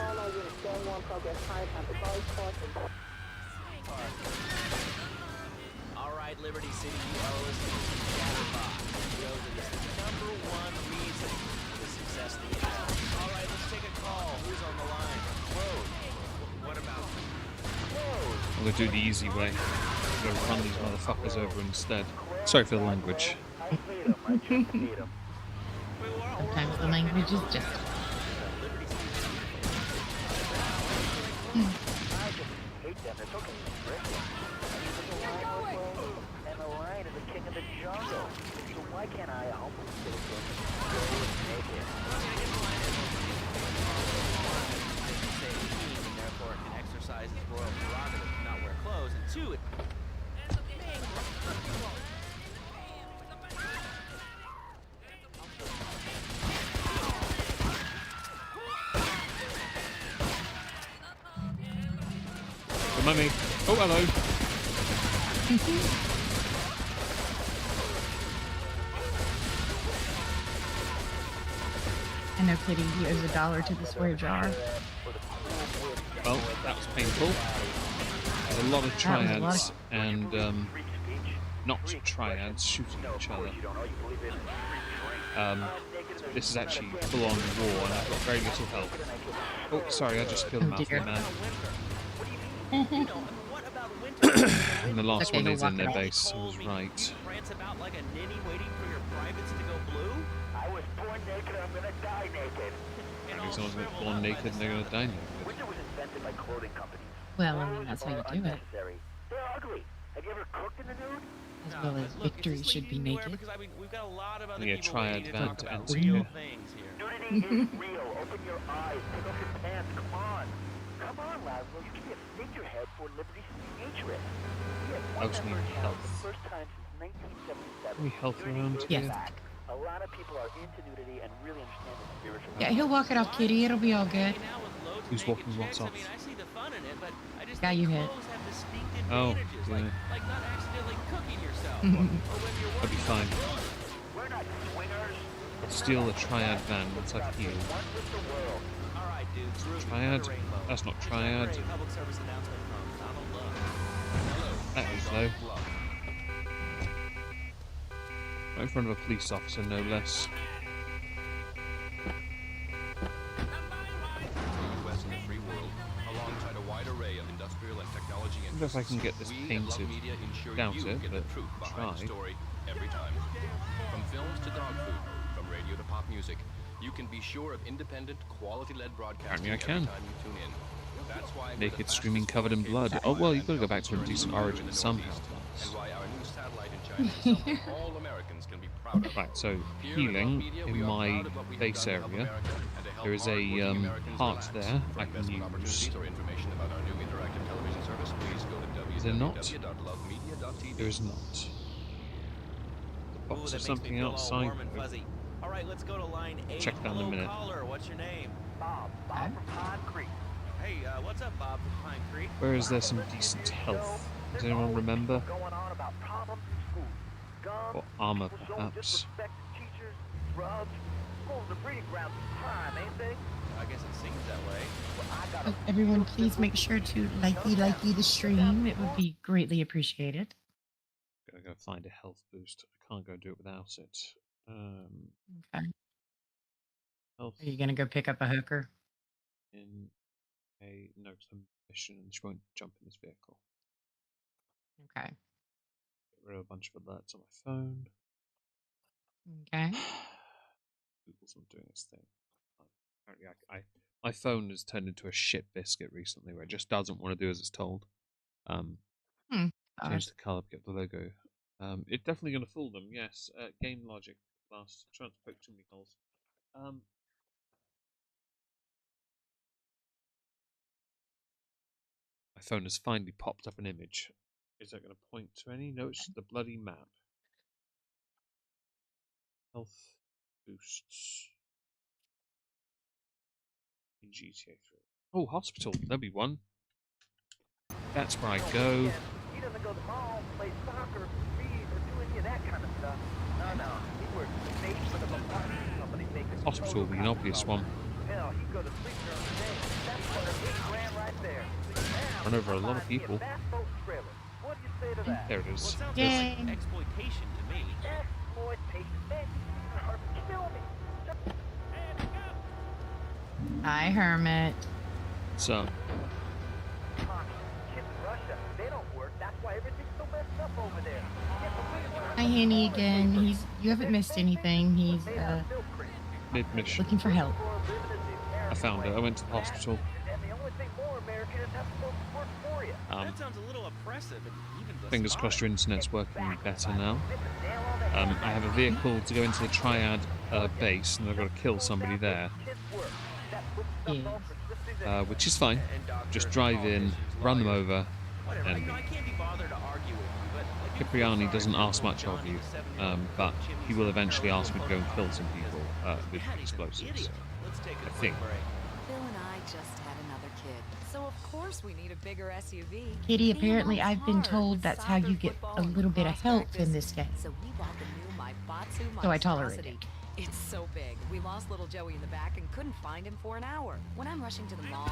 Alright, Liberty City, you are listening to Chatterbox. The show that is the #1 reason for the success of the show. Alright, let's take a call. Who's on the line? Whoa. What about? Whoa. I'm going to do it the easy way. I'm going to run these motherfuckers over instead. Sorry for the language. Sometimes the language is just. hate them. They're so constricting. And the lion is the king of the jungle. So why can't I, a humble citizen, go naked? And therefore it can exercise its royal prerogative to not wear clothes. And two, it... Mummy. Oh, hello. I know Kitty, he owes $1 to the swear jar. Well, that was painful. There's a lot of triads and not triads shooting each other. This is actually full-on war, and I've got very little health. Oh, sorry, I just killed a Mafia man. And the last one is in their base, I was right. about like a ninny waiting for your privates to go blue? I was born naked, I'm gonna die naked. Maybe someone's born naked and they're gonna die naked. Winter was invented by clothing companies. Well, I mean, that's how you do it. They're ugly. Have you ever cooked in the nude? As well as victory should be naked. Because I mean, we've got a lot of other Yeah, people triad waiting to van talk to about answer real here. things here. Nudity is real. Open your eyes. Take off your pants. Come on. Come on, Laszlo. You can be a figurehead for Liberty City Naturists. I also need health. First time since 1977. Any health around Yes. here? A lot of people are into nudity and really understand the spiritual. Yeah, he'll walk it off, Kitty. It'll be all good. Who's walking what off? I mean, I see the fun in it, but I just Guy you hit. clothes have distinct Oh, advantages, yeah. like not accidentally cooking yourself, or when you're I'll be fine. We're not swingers. I'll steal the triad van once I've healed. One with the world. All right, dudes. Ruby, Triad? the rainbow. That's not triad. Great public service announcement from Donald Love. That is though. Right in front of a police officer, no less. U.S. and the free world, alongside a wide array of industrial and technology I wonder if I interests, can get this we at Love painted. Media ensure Doubt you it, get but the truth behind try. the story every time. From films to dog food, from radio to pop music, you can be sure of independent, quality-led broadcasting Apparently I can. every time you tune in. That's why we're the Naked, fastest streaming, covered in growing blood. cable Oh, well, you've broadband got to go back to a network decent in the origin somehow. Northeast, and why our new satellite in China is something all Americans can be proud of. Right, so Here at Love healing Media, we in are my proud of what we have base done to help area. America and to help There is a hardworking Americans heart relax. there For I can investment use. opportunities or information about our new interactive television service, please go to Is there not? www.lovemedia.tv. There is not. The Ooh, box that of makes me something feel all outside. warm and fuzzy. All right, let's go to line 8. Check that in a Hello, minute. caller. What's your name? Bob from Pine Creek. Hey, what's up, Bob from Pine Creek? Where is there some decent health? Does anyone remember? Going on about problems in school. Guns, Or armor, people showing perhaps? disrespect to teachers, drugs. Schools are breeding grounds of crime, ain't they? I guess it seems that way. Well, I got a Everyone, please make sure to likey the stream. It would be greatly appreciated. Gotta go find a health boost. I can't go do it without it. Okay. Health Are you gonna go pick up a hooker? in a mission, and she won't jump in this vehicle. Okay. Get rid of a bunch of alerts on my phone. Okay. Google's not doing its thing. Apparently, my phone has turned into a shit biscuit recently, where it just doesn't want to do as it's told. Change the color, get the logo. It's definitely going to fool them. Yes. Game logic. Last. Trying to poke too many holes. My phone has finally popped up an image. Is that going to point to any? No, it's the bloody map. Health boosts in GTA 3. Oh, hospital. There'll be one. That's where I go. He doesn't go to the mall, play soccer, read, or do any of that kind of stuff. No. He works safe for the Mafia company making Hospital will be an obvious one. Hell, he'd go to sleep during the day. That's $8 grand right there. Run over a lot of people. What do you say to that? There it is. Well, it sounds Yay. like exploitation to me. Exploitation. Man, you are kill me. Hi, Hermit. So, Kids in Russia, they don't work. That's why everything's so messed up over there. Hi, Hanny again. You haven't missed anything. He's mid-mission. looking for help. I found it. I went to the hospital. And the only thing more American is that's supposed to work for you. That sounds a little oppressive and even Fingers crossed your internet's working better now. I have a vehicle to go into the Triad base, and I've got to kill somebody there. Which is fine. Just drive in, run them over, and Cipriani doesn't ask much of you, but he will eventually ask me to go and kill some people with explosives. I think. Bill and I just had another kid, so of course we need a bigger SUV. Katie, apparently I've been told that's how you get a little bit of help in this game. So we bought the new Maibatsu So I tolerate monstrosity. it. It's so big. We lost little Joey in the back and couldn't find him for an hour. When I'm rushing to the mall,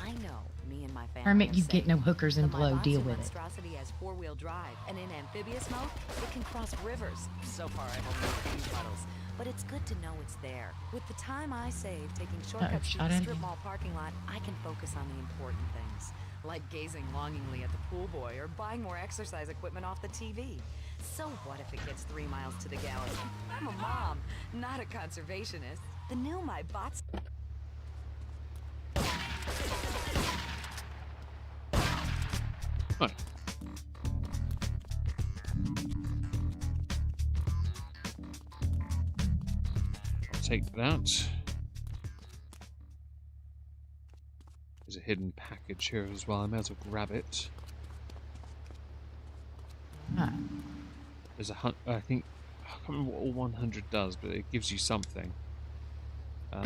I know me and my family. Hermit, are you get safe. no hookers and The blow. Maibatsu Deal with it. monstrosity has four-wheel drive, and in amphibious mode, it can cross rivers. So far, I've only seen puddles, but it's good to know it's there. With the time I save taking shortcuts through shot the him. strip mall parking lot, I can focus on the important things, like gazing longingly at the pool boy or buying more exercise equipment off the TV. So what if it gets 3 miles to the gallon? I'm a mom, not a conservationist. The new Maibatsu. Right. I'll take that. There's a hidden package here as well. I may as well grab it. There's I think I can't remember what all 100 does, but it gives you something. Hi,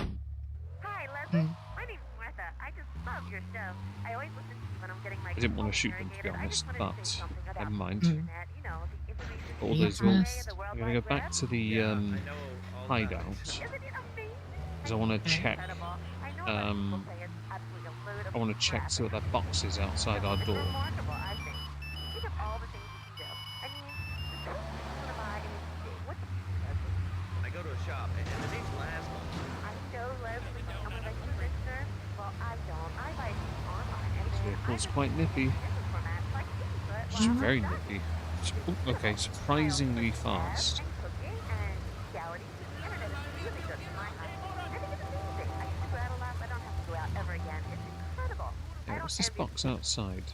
Leslie. My name's Martha. I just love your show. I always listen to you when I'm getting my. I didn't want to shoot them, to be honest, but never mind. That, you know, the information All those rules. I'm going to go back to the hideout because I want to check. I want to check see what that box is outside our door. I go to a shop, and the name's Laszlo. I know Leslie. I'm a listener. Well, I don't. I buy things online. This vehicle's quite nippy. Just very nippy. Okay, surprisingly fast. Yeah, what's this box outside?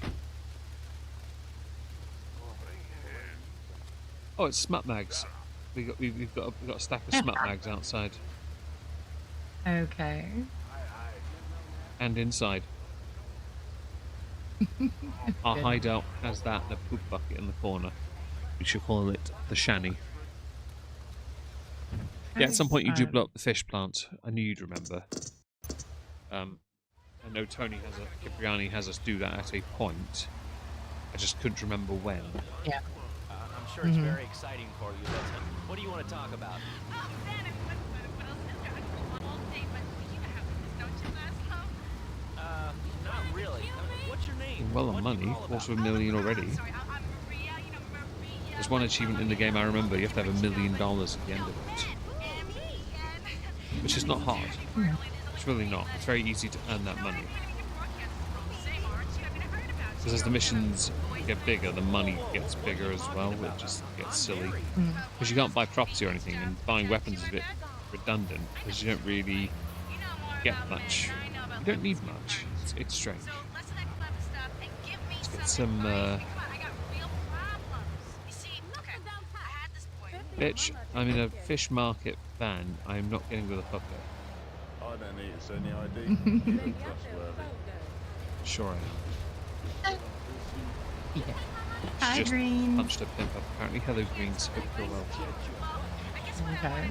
Oh, it's smut mags. We've got a stack of smut mags outside Okay. and inside. Our hideout has that and a poop bucket in the corner. We should call it the shanny. Yeah, at some point you do blow up the fish plant. I knew you'd remember. I know Tony Cipriani has us do that at a point. I just couldn't remember when. Yeah. I'm sure it's very exciting for you, but what do you want to talk about? Not really. What's your name? Well on money, $250,000 already. There's one achievement in the game I remember, you have to have $1 million at the end of it. Which is not hard. It's really not. It's very easy to earn that money. Because as the missions get bigger, the money gets bigger as well, which just gets silly. Because you can't buy property or anything, and buying weapons is a bit redundant, because you don't really get much. You don't need much. It's strange. Let's get some, Bitch, I'm in a fish market van. I'm not getting with a hooker. I don't need to send any ID. Sure I am. Yeah. She Hi, just Green. punched a pimp up. Apparently, hello, Greens. Hope you're well. Okay.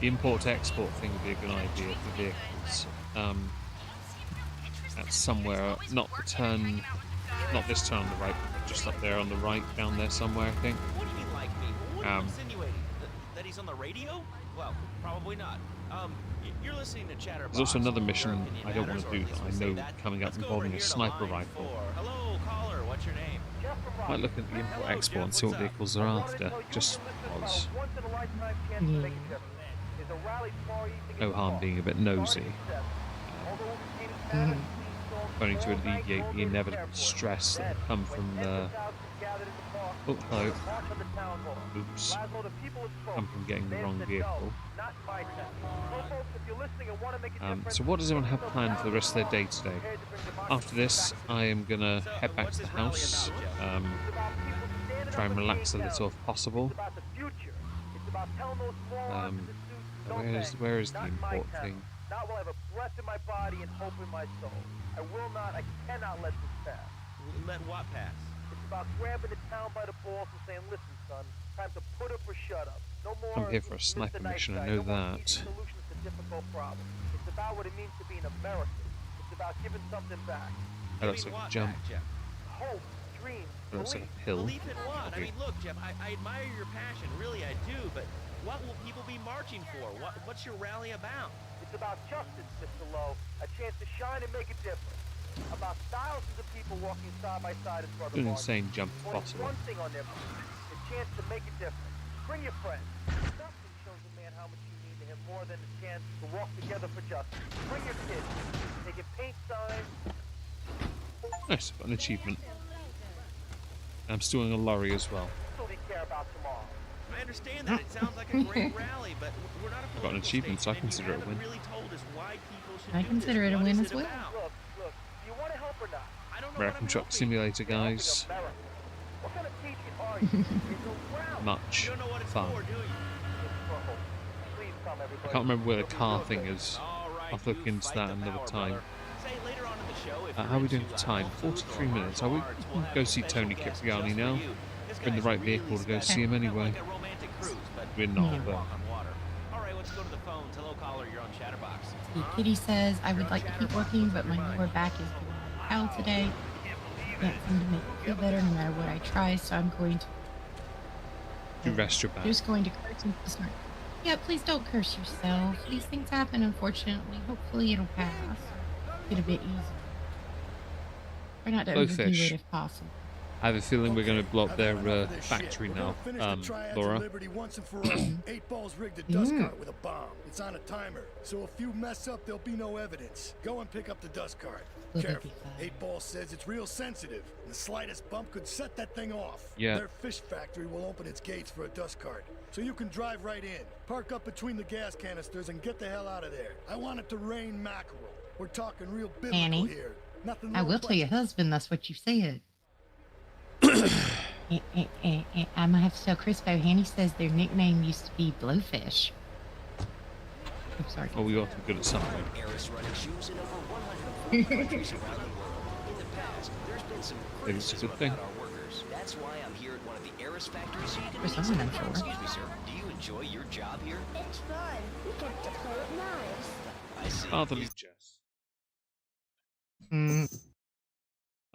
The import-export thing would be a good idea for vehicles. That's somewhere, not the turn, not this turn on the right, but just up there on the right, down there somewhere, I think. What do you mean like me? What are you insinuating? That he's on the radio? Well, probably not. You're listening to Chatterbox. There's also another mission I don't want to do that I know coming up involving a sniper rifle. Hello, caller. What's your name? Might look at the import-export and see what vehicles they're after, just because. No harm being a bit nosy. Only to alleviate the inevitable stress that will come from the... Oh, hello. Oops. Come from getting the wrong vehicle. So what does everyone have planned for the rest of their day today? After this, I am going to head back to the house. Try and relax a little if possible. Where is the import thing? Not will have a breath in my body and hope in my soul. I cannot let this pass. Let what pass? It's about grabbing the town by the balls and saying, listen, son, time to put up or shut up. No more. I'm here for a sniper mission, I know that. Solutions to difficult problems. It's about what it means to be an American. It's about giving something back. That looks like a jump. Hope, dreams, That looks like a hill. Belief in what? I mean, look, Jeff, I admire your passion, really I do, but what will people be marching for? What's your rally about? It's about justice, Mr. Lowe. A chance to shine and make a difference. About thousands of people walking side by side as brother An Martin. insane jump if possible. One thing on their mind, the chance to make a difference. Bring your friends. Nothing shows a man how much you mean to him more than the chance to walk together for justice. Bring your kids. They can paint signs. Nice, got an achievement. I'm stealing a lorry as well. So they care about tomorrow. I understand that. It sounds like a great rally, but we're not a I got an achievement, so I consider it a win. really told us why people should I consider it a win as well. Look, do you want to help or not? I don't know American Truck Simulator, guys. What kind of patriot are you? It's around. Much fun. Please come, everybody. I can't remember where the car thing is. I'll look into that another time. How are we doing for time? 43 minutes. Are we go see Tony Cipriani now? We're in the right vehicle to go see him anyway. We're not, but... Alright, let's go to the phones. Hello, caller. You're on Chatterbox. Kitty says, I would like to keep working, but my lower back is giving me hell today. Can't seem to make me feel better no matter what I try, so I'm going to... You rest your back. Just going to curse and start. Yeah, please don't curse yourself. These things happen, unfortunately. Hopefully it'll pass. Get a bit easier. Try not to overdo it if possible. I have a feeling we're going to blow up their factory now, Laura. Once and for all. 8 Balls rigged a dust cart with a bomb. It's on a timer, so if you mess up, there'll be no evidence. Go and pick up the dust cart. Careful. 8 Balls says it's real sensitive, and the slightest bump could set that thing off. Yeah. Their fish factory will open its gates for a dust cart, so you can drive right in, park up between the gas canisters, and get the hell out of there. I want it to rain mackerel. We're talking real biblical Annie, here. Nothing I will tell your husband that's what you said. I'm gonna have to tell Crispo. Hanny says their nickname used to be Blowfish. I'm sorry. Oh, we ought to be good at something. Maybe it's a good thing. That's why I'm here at one of the Eris factories so you can For someone, I'm sure. Excuse me, sir. Do you enjoy your job here? It's fun. We get to play with knives. I see. Fatherly jest.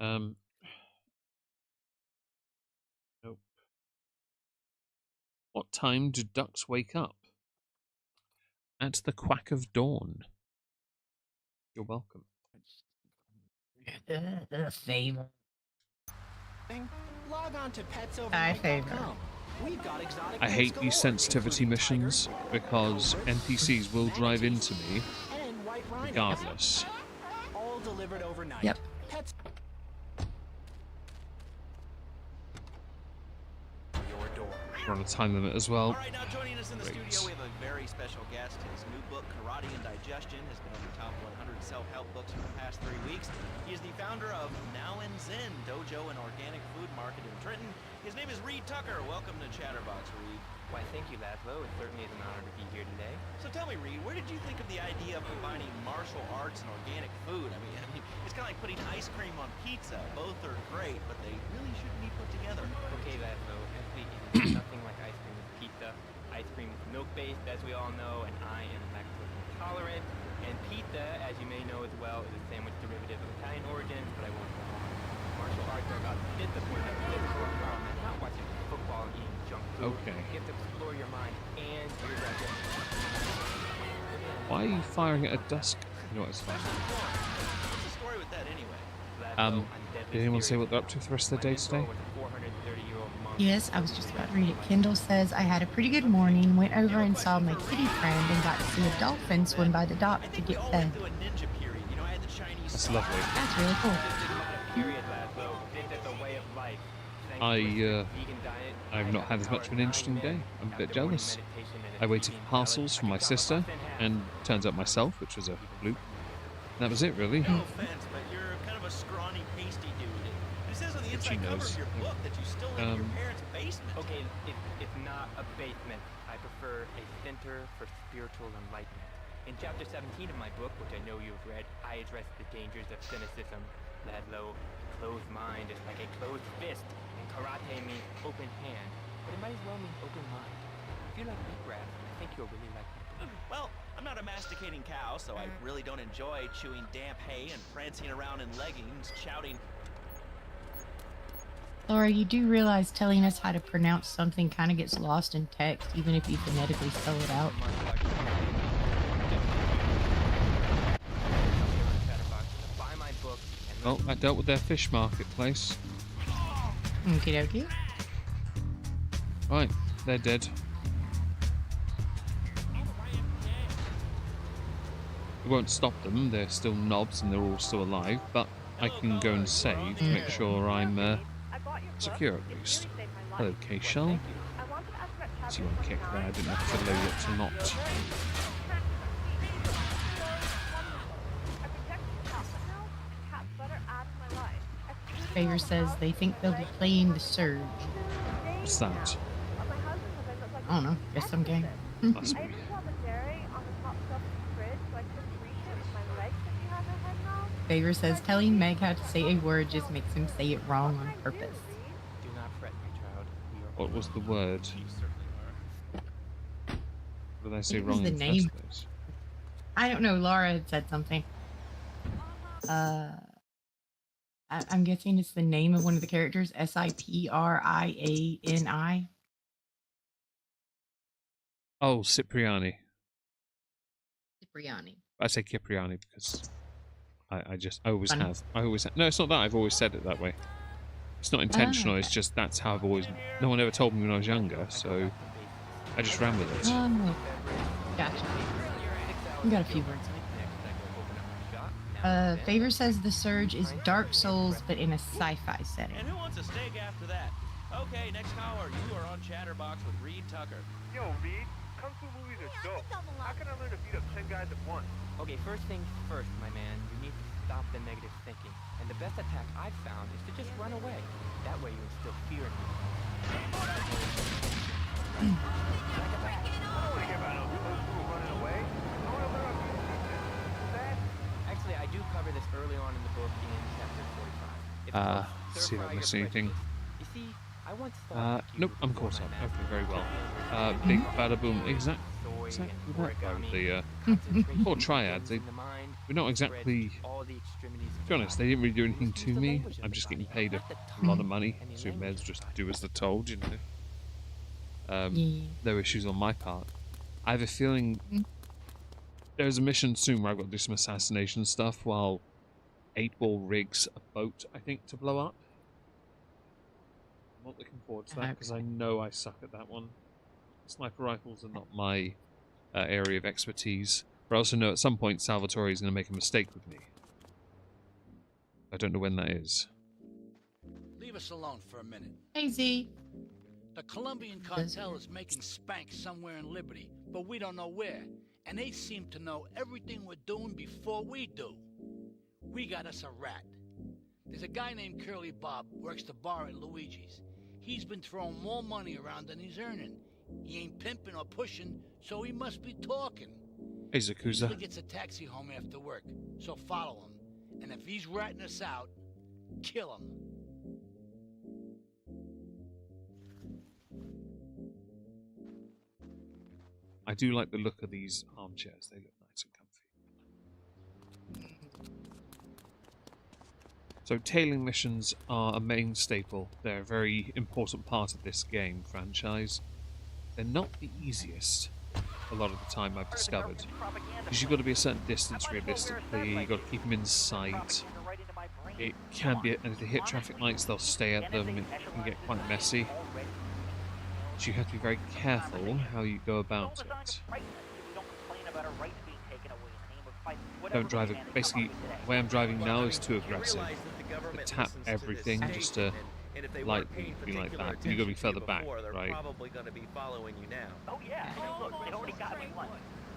Nope. What time do ducks wake up? At the quack of dawn. You're welcome. Favor. Log on to I favor. We've got exotic I hate these sensitivity missions because NPCs will drive into me regardless. all delivered overnight. Yep. Pets Your door. We're on a time limit as well. All right, now joining us in the Great. studio, we have a very special guest. His new book, Karate and Digestion, has been on the top 100 self-help books for the past 3 weeks. He is the founder of Now and Zen Dojo and Organic Food Market in Trenton. His name is Reed Tucker. Welcome to Chatterbox, Reed. Why, thank you, Laszlo. It certainly is an honor to be here today. So tell me, Reed, where did you think of the idea of combining martial arts and organic food? I mean, it's kind of like putting ice cream on pizza. Both are great, but they really shouldn't be put together. Okay, Laszlo, actually, it is nothing like ice cream with pizza. Ice cream is milk-based, as we all know, and I am lactose intolerant. And pizza, as you may know as well, is a sandwich derivative of Italian origins, but I won't go on. Martial arts are about discipline and physical empowerment, not watching football and eating junk food. Okay. You have to explore your mind and your digestion. Why are you firing at a dusk? You know what, it's fine. What's the story with that anyway? Did anyone say what they're up to for the rest of the day today? Yes, I was just about to read it. Kendall says, I had a pretty good morning, went over and saw my kitty friend and got to see a dolphin swim by the dock to get fed. That's lovely. That's really cool. I've not had as much of an interesting day. I'm a bit jealous. I waited for parcels from my sister, and turns out myself, which was a fluke. That was it, really. No offense, but you're kind of a scrawny, pasty dude. It says on the inside cover of your book that you still live in your parents' basement. Okay, it's not a basement. I prefer a center for spiritual enlightenment. In chapter 17 of my book, which I know you've read, I address the dangers of cynicism. Laszlo, closed mind is like a closed fist, and karate means open hand, but it might as well mean open mind. If you like wheatgrass, I think you'll really like my book. Well, I'm not a masticating cow, so I really don't enjoy chewing damp hay and prancing around in leggings, shouting. Laura, you do realize telling us how to pronounce something kind of gets lost in text, even if you phonetically spell it out. Well, I dealt with their fish marketplace. Okie dokie. Right, they're dead. It won't stop them, they're still knobs and they're all still alive, but I can go and save to make sure I'm secure at least. Hello, K-Shell. See one kick there, I didn't know if to load it or not. Favor says they think they'll be playing The Surge. What's that? I don't know, guess some game. Must be. Favor says telling Meg how to say a word just makes him say it wrong on purpose. Do not fret, my child. What was the word? What did I say It was wrong the in the name. first place? I don't know, Laura had said something. I'm guessing it's the name of one of the characters, Sipriani. Oh, Cipriani. Cipriani. I say Cipriani because I always Funny. have. No, it's not that. I've always said it that way. It's not intentional. okay. It's just that's how I've always. No one ever told me when I was younger, so I just ran with it. Gotcha. We got a few words. Favor says The Surge is Dark Souls, but in a sci-fi setting. And who wants a steak after that? Okay, next caller, you are on Chatterbox with Reed Tucker. Yo, Reed, kung fu movies are dope. How can I learn to beat up 10 guys at once? Okay, first things first, my man. You need to stop the negative thinking. And the best attack I've found is to just run away. That way you instill fear in me. Actually, I do cover this early on in the book in chapter 45. It's See if I missed anything. You see, I once thought Nope, I'm caught up. Okay, very well. Big bada boom, exact. exactly and that, though. origami. The Concentration poor triads, begins they, in the mind, we're not spreads exactly. to all the extremities of To be the honest, they body. didn't really do We anything must to use the me. language of I'm the just body, getting paid not a the lot of tongue money, and the so we may language as well of the just body. do as they're told, you know. Yeah. No issues on my part. I have a feeling there's a mission soon where I've got to do some assassination stuff while 8-Ball rigs a boat, I think, to blow up. I'm not looking forward to that because I know I suck at that one. Sniper rifles are not my area of expertise. But I also know at some point Salvatore is going to make a mistake with me. I don't know when that is. Leave us alone for a minute. Crazy. The Colombian cartel is making spank somewhere in Liberty, but we don't know where. And they seem to know everything we're doing before we do. We got us a rat. There's a guy named Curly Bob, works the bar at Luigi's. He's been throwing more money around than he's earning. He ain't pimping or pushing, so he must be talking. Hey, He Zakuza. usually gets a taxi home after work, so follow him. And if he's ratting us out, kill him. I do like the look of these armchairs. They look nice and comfy. So tailing missions are a main staple. They're a very important part of this game franchise. They're not the easiest a lot of the time, I've discovered. Because you've got to be a certain distance realistically, you've got to keep them in sight. It can be, and if they hit traffic lights, they'll stay at them. It can get quite messy. So you have to be very careful how you go about it. Don't drive it. Basically, the way I'm driving now is too aggressive. I tap everything just to light be like that. You got to be further back, right? Probably going to be following you now. Oh yeah, look, they already got me one.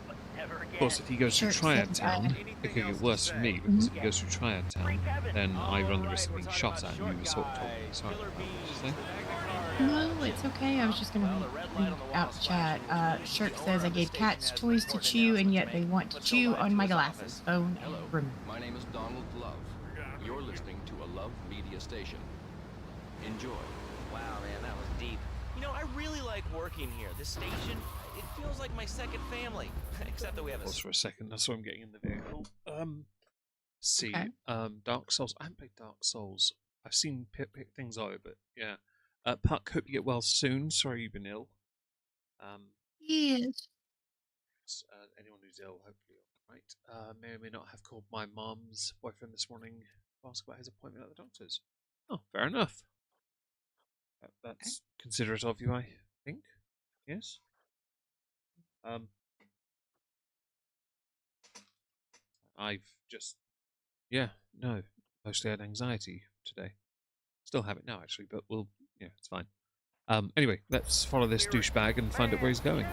But never again. Of course, if he goes through Triad Town, it could get worse for me, because if he goes through Triad Town, then I run the risk of being shot at, and you was talking. Sorry. No, it's okay. I was just going to read out chat. Shirk says, I gave cats toys to chew, and yet they want to chew on my glasses, phone, and remote. My name is Donald Love. You're listening to a Love Media station. Enjoy. Wow, man, that was deep. You know, I really like working here. This station, it feels like my second family. Except that we have a... Pause for a second. That's what I'm getting in the vehicle. See, Okay. Dark Souls. I haven't played Dark Souls. I've seen pick things over, but yeah. Puck, hope you get well soon. Sorry you've been ill. Yes. Anyone who's ill, hopefully all right. May or may not have called my mum's boyfriend this morning to ask about his appointment at the doctor's. Oh, fair enough. That's considerate of you, I think. Yes. I've just, mostly had anxiety today. Still have it now, actually, but it's fine. Anyway, let's follow this douchebag and find out where he's going.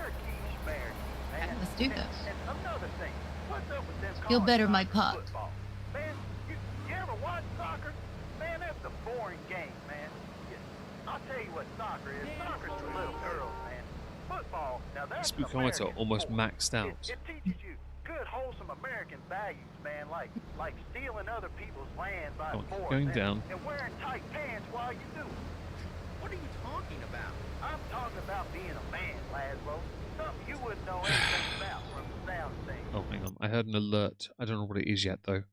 Let's do this. And another thing, what's up with them Feel calling better, soccer my pup. football? Man, you ever watch soccer? Man, that's a boring game, man. I'll tell you what soccer is. Soccer's for little girls, man. Football, now that's Spookometer American almost sport. maxed out. It teaches you good, wholesome American values, man, like stealing other people's land by force going down. and wearing tight pants while you do it. What are you talking about? I'm talking about being a man, Laszlo. Something you wouldn't know anything about from the sound of things. Oh, hang on. I heard an alert. I don't know what it is yet, though.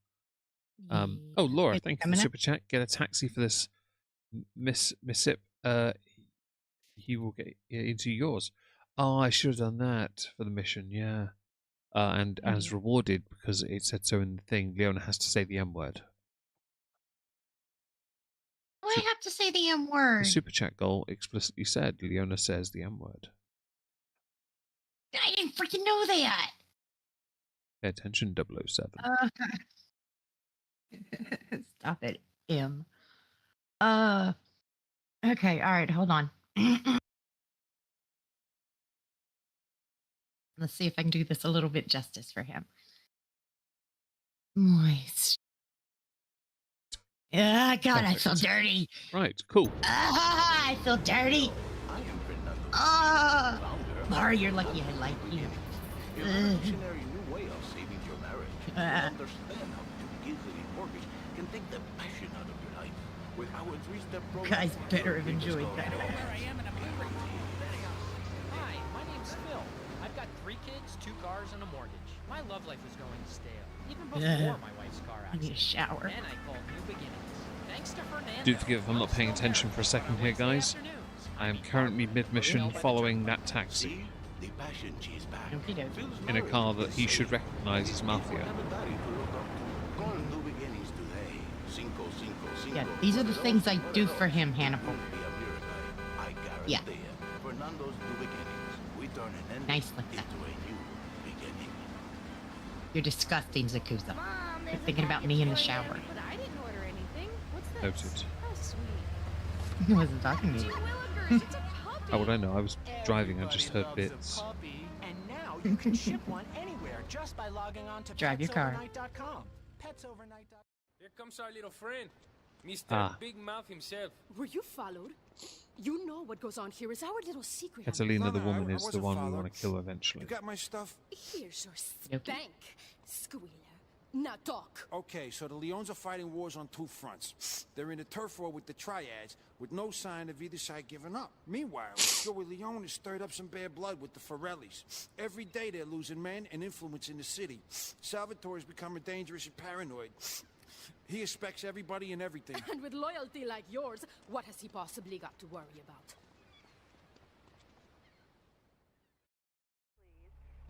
Oh, Laura, thank you for the super chat. Get a taxi for this Missip. He will get into yours. Oh, I should have done that for the mission, yeah. And as rewarded, because it said so in the thing, Leona has to say the M word. Oh, I have to say the M The word. super chat goal explicitly said Leona says the M word. I didn't freaking know that. Pay attention, 007. Stop it, M. Okay, all right, hold on. Let's see if I can do this a little bit justice for him. Moist. Ah, God, I feel dirty. Right, cool. Ah, I feel dirty. Ah, Laura, you're lucky I like you. Revolutionary new way of saving your marriage. Understand how to easily mortgage can take the passion out of your life. With our 3-step program, Guys better have enjoyed that. Hi, my name's Phil. I I've got 3 kids, 2 cars, and a mortgage. My love life was going stale, even before Ugh. my wife's car I need a accident. shower. Then I called New Beginnings. Thanks to Fernando. Do forgive if I'm not paying attention for a second here, guys. I am currently mid-mission following that taxi The passion cheese back. in a car that he should recognize as Mafia. Call New Beginnings today. Cinco, cinco, cinco. Yeah, these are the things I do for him, Hannibal. I guarantee Yeah. it. Fernando's New Beginnings. We turn an end Nice like that. into a new beginning. You're disgusting, Zakuza. Mom, You're there's a thinking about package me in the for you, shower. But I didn't order anything. What's this? Noted. Oh, sweet. He wasn't talking to Gee you. willikers, it's a puppy. How would I know? I was driving, I just heard bits. And now you can ship one anywhere just by logging on to Drive your car. petsovernight.com. Petsovernight.com. Here comes our little friend, Mr. Ah. Big Mouth himself. Were you followed? You know what goes on here is our little secret. Catalina, the woman, I is the wasn't one we followed. want to kill eventually. You got my stuff? Here's your Nope. spank, squealer. Now talk. Okay, so the Leons are fighting wars on 2 fronts. They're in a turf war with the Triads, with no sign of either side giving up. Meanwhile, Joey Leone has stirred up some bad blood with the Forellis. Every day they're losing men and influence in the city. Salvatore's becoming dangerous and paranoid. He expects everybody and everything. And with loyalty like yours, what has he possibly got to worry about?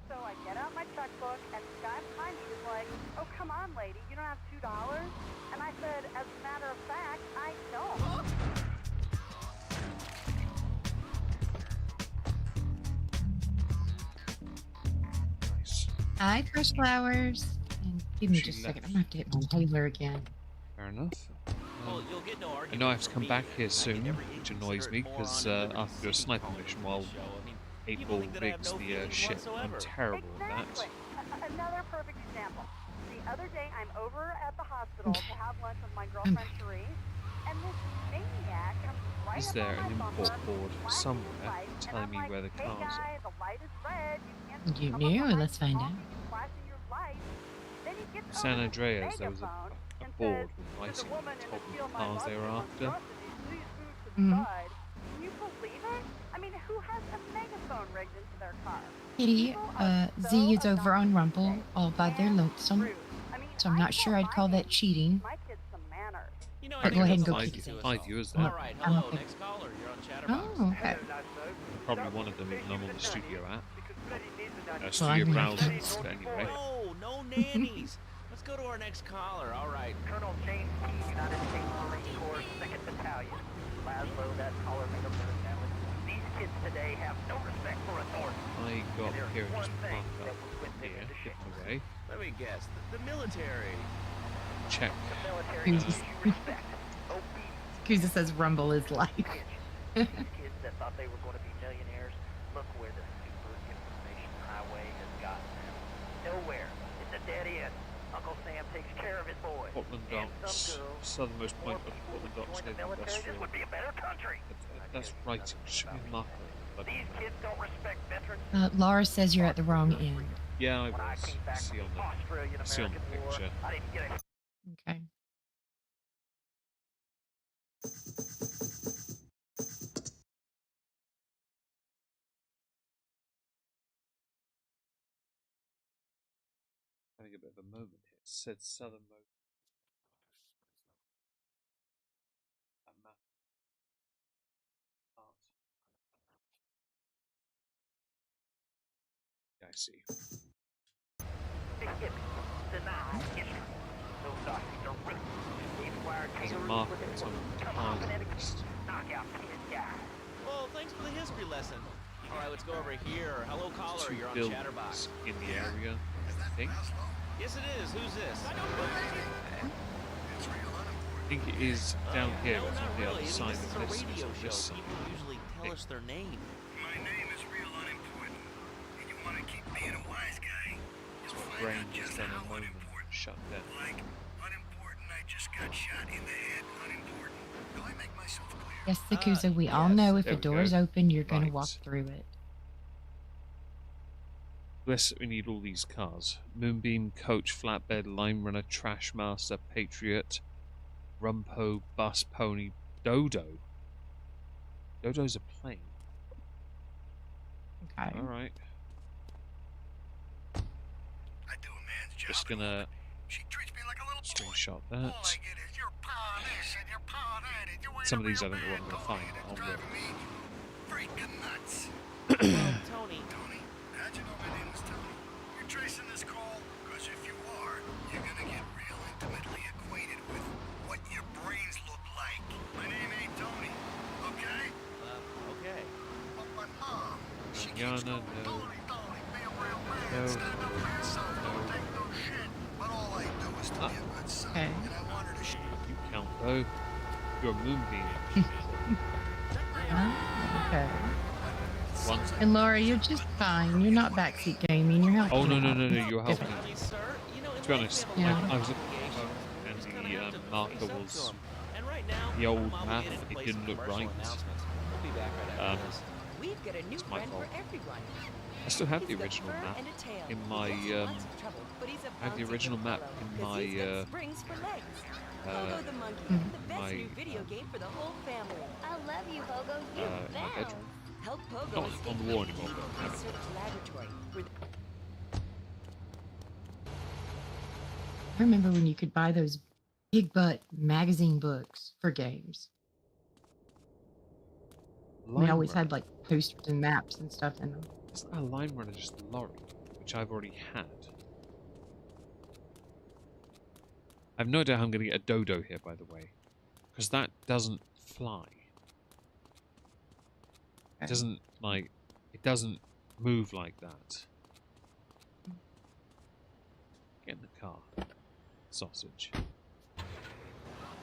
So I get out my checkbook, and the guy behind me was like, "Oh, come on, lady, you don't have $2?" And I said, "As a matter of fact, I don't." Nice. Hi, Fresh Flowers. And give me She just a second. left. I'm gonna have to hit my inhaler again. Fair enough. Well, you'll get no I argument know I have to from come me. back here I soon, get every which annoys me inconsiderate because moron who I have to do a delivers sniper city mission comments while on the show. I mean, April people think that I have rigs no the feelings ship. I'm whatsoever. terrible at that. Exactly. Another perfect example. The other day, I'm over at the hospital to have lunch with my girlfriend Cherise, and this maniac comes right Is up there on an my import bumper, board flashing somewhere lights, and telling I'm me like, where the "Hey cars guy, are? the light is red. You can't You come up knew? behind Let's me find honking out. and flashing your lights." Then he gets San on his Andreas, there was a megaphone and board says, with "To the writing woman that in told the me Steal the My cars they were Love after. monstrosity, please move to the Mhm. side." Can you believe it? I mean, who has a megaphone rigged into their car? Kitty, People are Z is so over on Rumble all by their lonesome. rude. I mean, So I'm not sure I'd call that cheating. my kids some manners. You know, Or go ahead and go Five- kick it. 5 viewers Oh, there. All right, I'm hello, okay. next caller. You're on Chatterbox. Oh, okay. Probably one of them, even though I'm on the studio app. Well, Studio I'm browsers, anyway. No, no nannies. Let's go to our next caller. All right. Colonel James Key, United States Marine Corps, 2nd Battalion. Laszlo, that caller made a better sandwich. These kids today have no respect for authority. I got There's here and one just thing parked that up will put them here, into shape. hidden away. Let me guess. The military. Check. The military Who's- gives you respect. Obedience. Kuza says Rumble is life. These kids that thought they were going to be millionaires, look where the super information highway has gotten them. Nowhere. It's a dead end. Uncle Sam takes care of his boys. Portland And Docks, some girls, southernmost more point of people Portland would Docks, join the Naval military. This Industrial. would be a better country. That's right, it should be marked. These kids don't respect veterans. Laura says you're at the wrong end. Yeah, I When I was. came back See on from the the Australian-American War, picture. I didn't get a Okay. Having a bit of a moment here. It said southernmost. That map. Art. Yeah, I see. deny history. Those documents are written. These wire There's a kangaroos marker with that's it. on the Come on, target Connecticut. list. Knock out kid guy. Well, thanks for the history lesson. All right, let's go over here. Hello, caller. Two You're on buildings Chatterbox. in the area, I think. Yes, it is. Who's this? I think it is down here, No, it's not on the really. other side This is of a this. radio It's on show. this side. People usually tell us their name. My name is real unimportant. And you want to keep being a wise guy? So my brain just done a moment shut down. Like, unimportant, I just got shot in the head. Unimportant. Do I make myself clear? Yes, Sakusa, we all know if There a we door is go. open, you're going Right. to walk through it. Yes, we need all these cars. Moonbeam, Coach, Flatbed, Line Runner, Trash Master, Patriot, Rumpo, Bus, Pony, Dodo. Dodo's a plane. Okay. Alright. Just gonna screenshot that. Some of these I don't know what I'm gonna find. Freaking nuts. Tony. Tony, how'd you know my name was Tony? You're tracing this call? Because if you are, you're gonna get real intimately acquainted with what your brains look like. My name ain't Tony, okay? Okay. But my mom, she Yeah, keeps no, going, no. Tony, be a real man, No. stand up for yourself, don't take no shit. But all I do is to be a good son, Okay. and I want her to You count though. You're a moonbeam. Okay. One. And Laura, you're just fine. You're not backseat gaming. You're helping. Oh no me. you're helping. To be honest, Yeah. I was looking at the phone and the marker was the old map. It didn't look right. We've got a new It's my friend fault. for everyone. I still have the He's got original fur map and a tail. in my He gets lots of trouble, but he's a I have the bouncy original good map fellow, in 'cause my he's got springs for legs. Pogo the monkey, the best my, new video game for the whole family. I love you, Pogo. You in my bounce. bedroom. Help Pogo Not escape on the wall anymore, but research laboratory where I remember when you could buy those big butt magazine books for games. They always had like posters and maps and stuff in them. Isn't a line runner just a lorry, which I've already had? I have no idea how I'm going to get a dodo here, by the way, because that doesn't fly. It doesn't it doesn't move like that. Get in the car, sausage.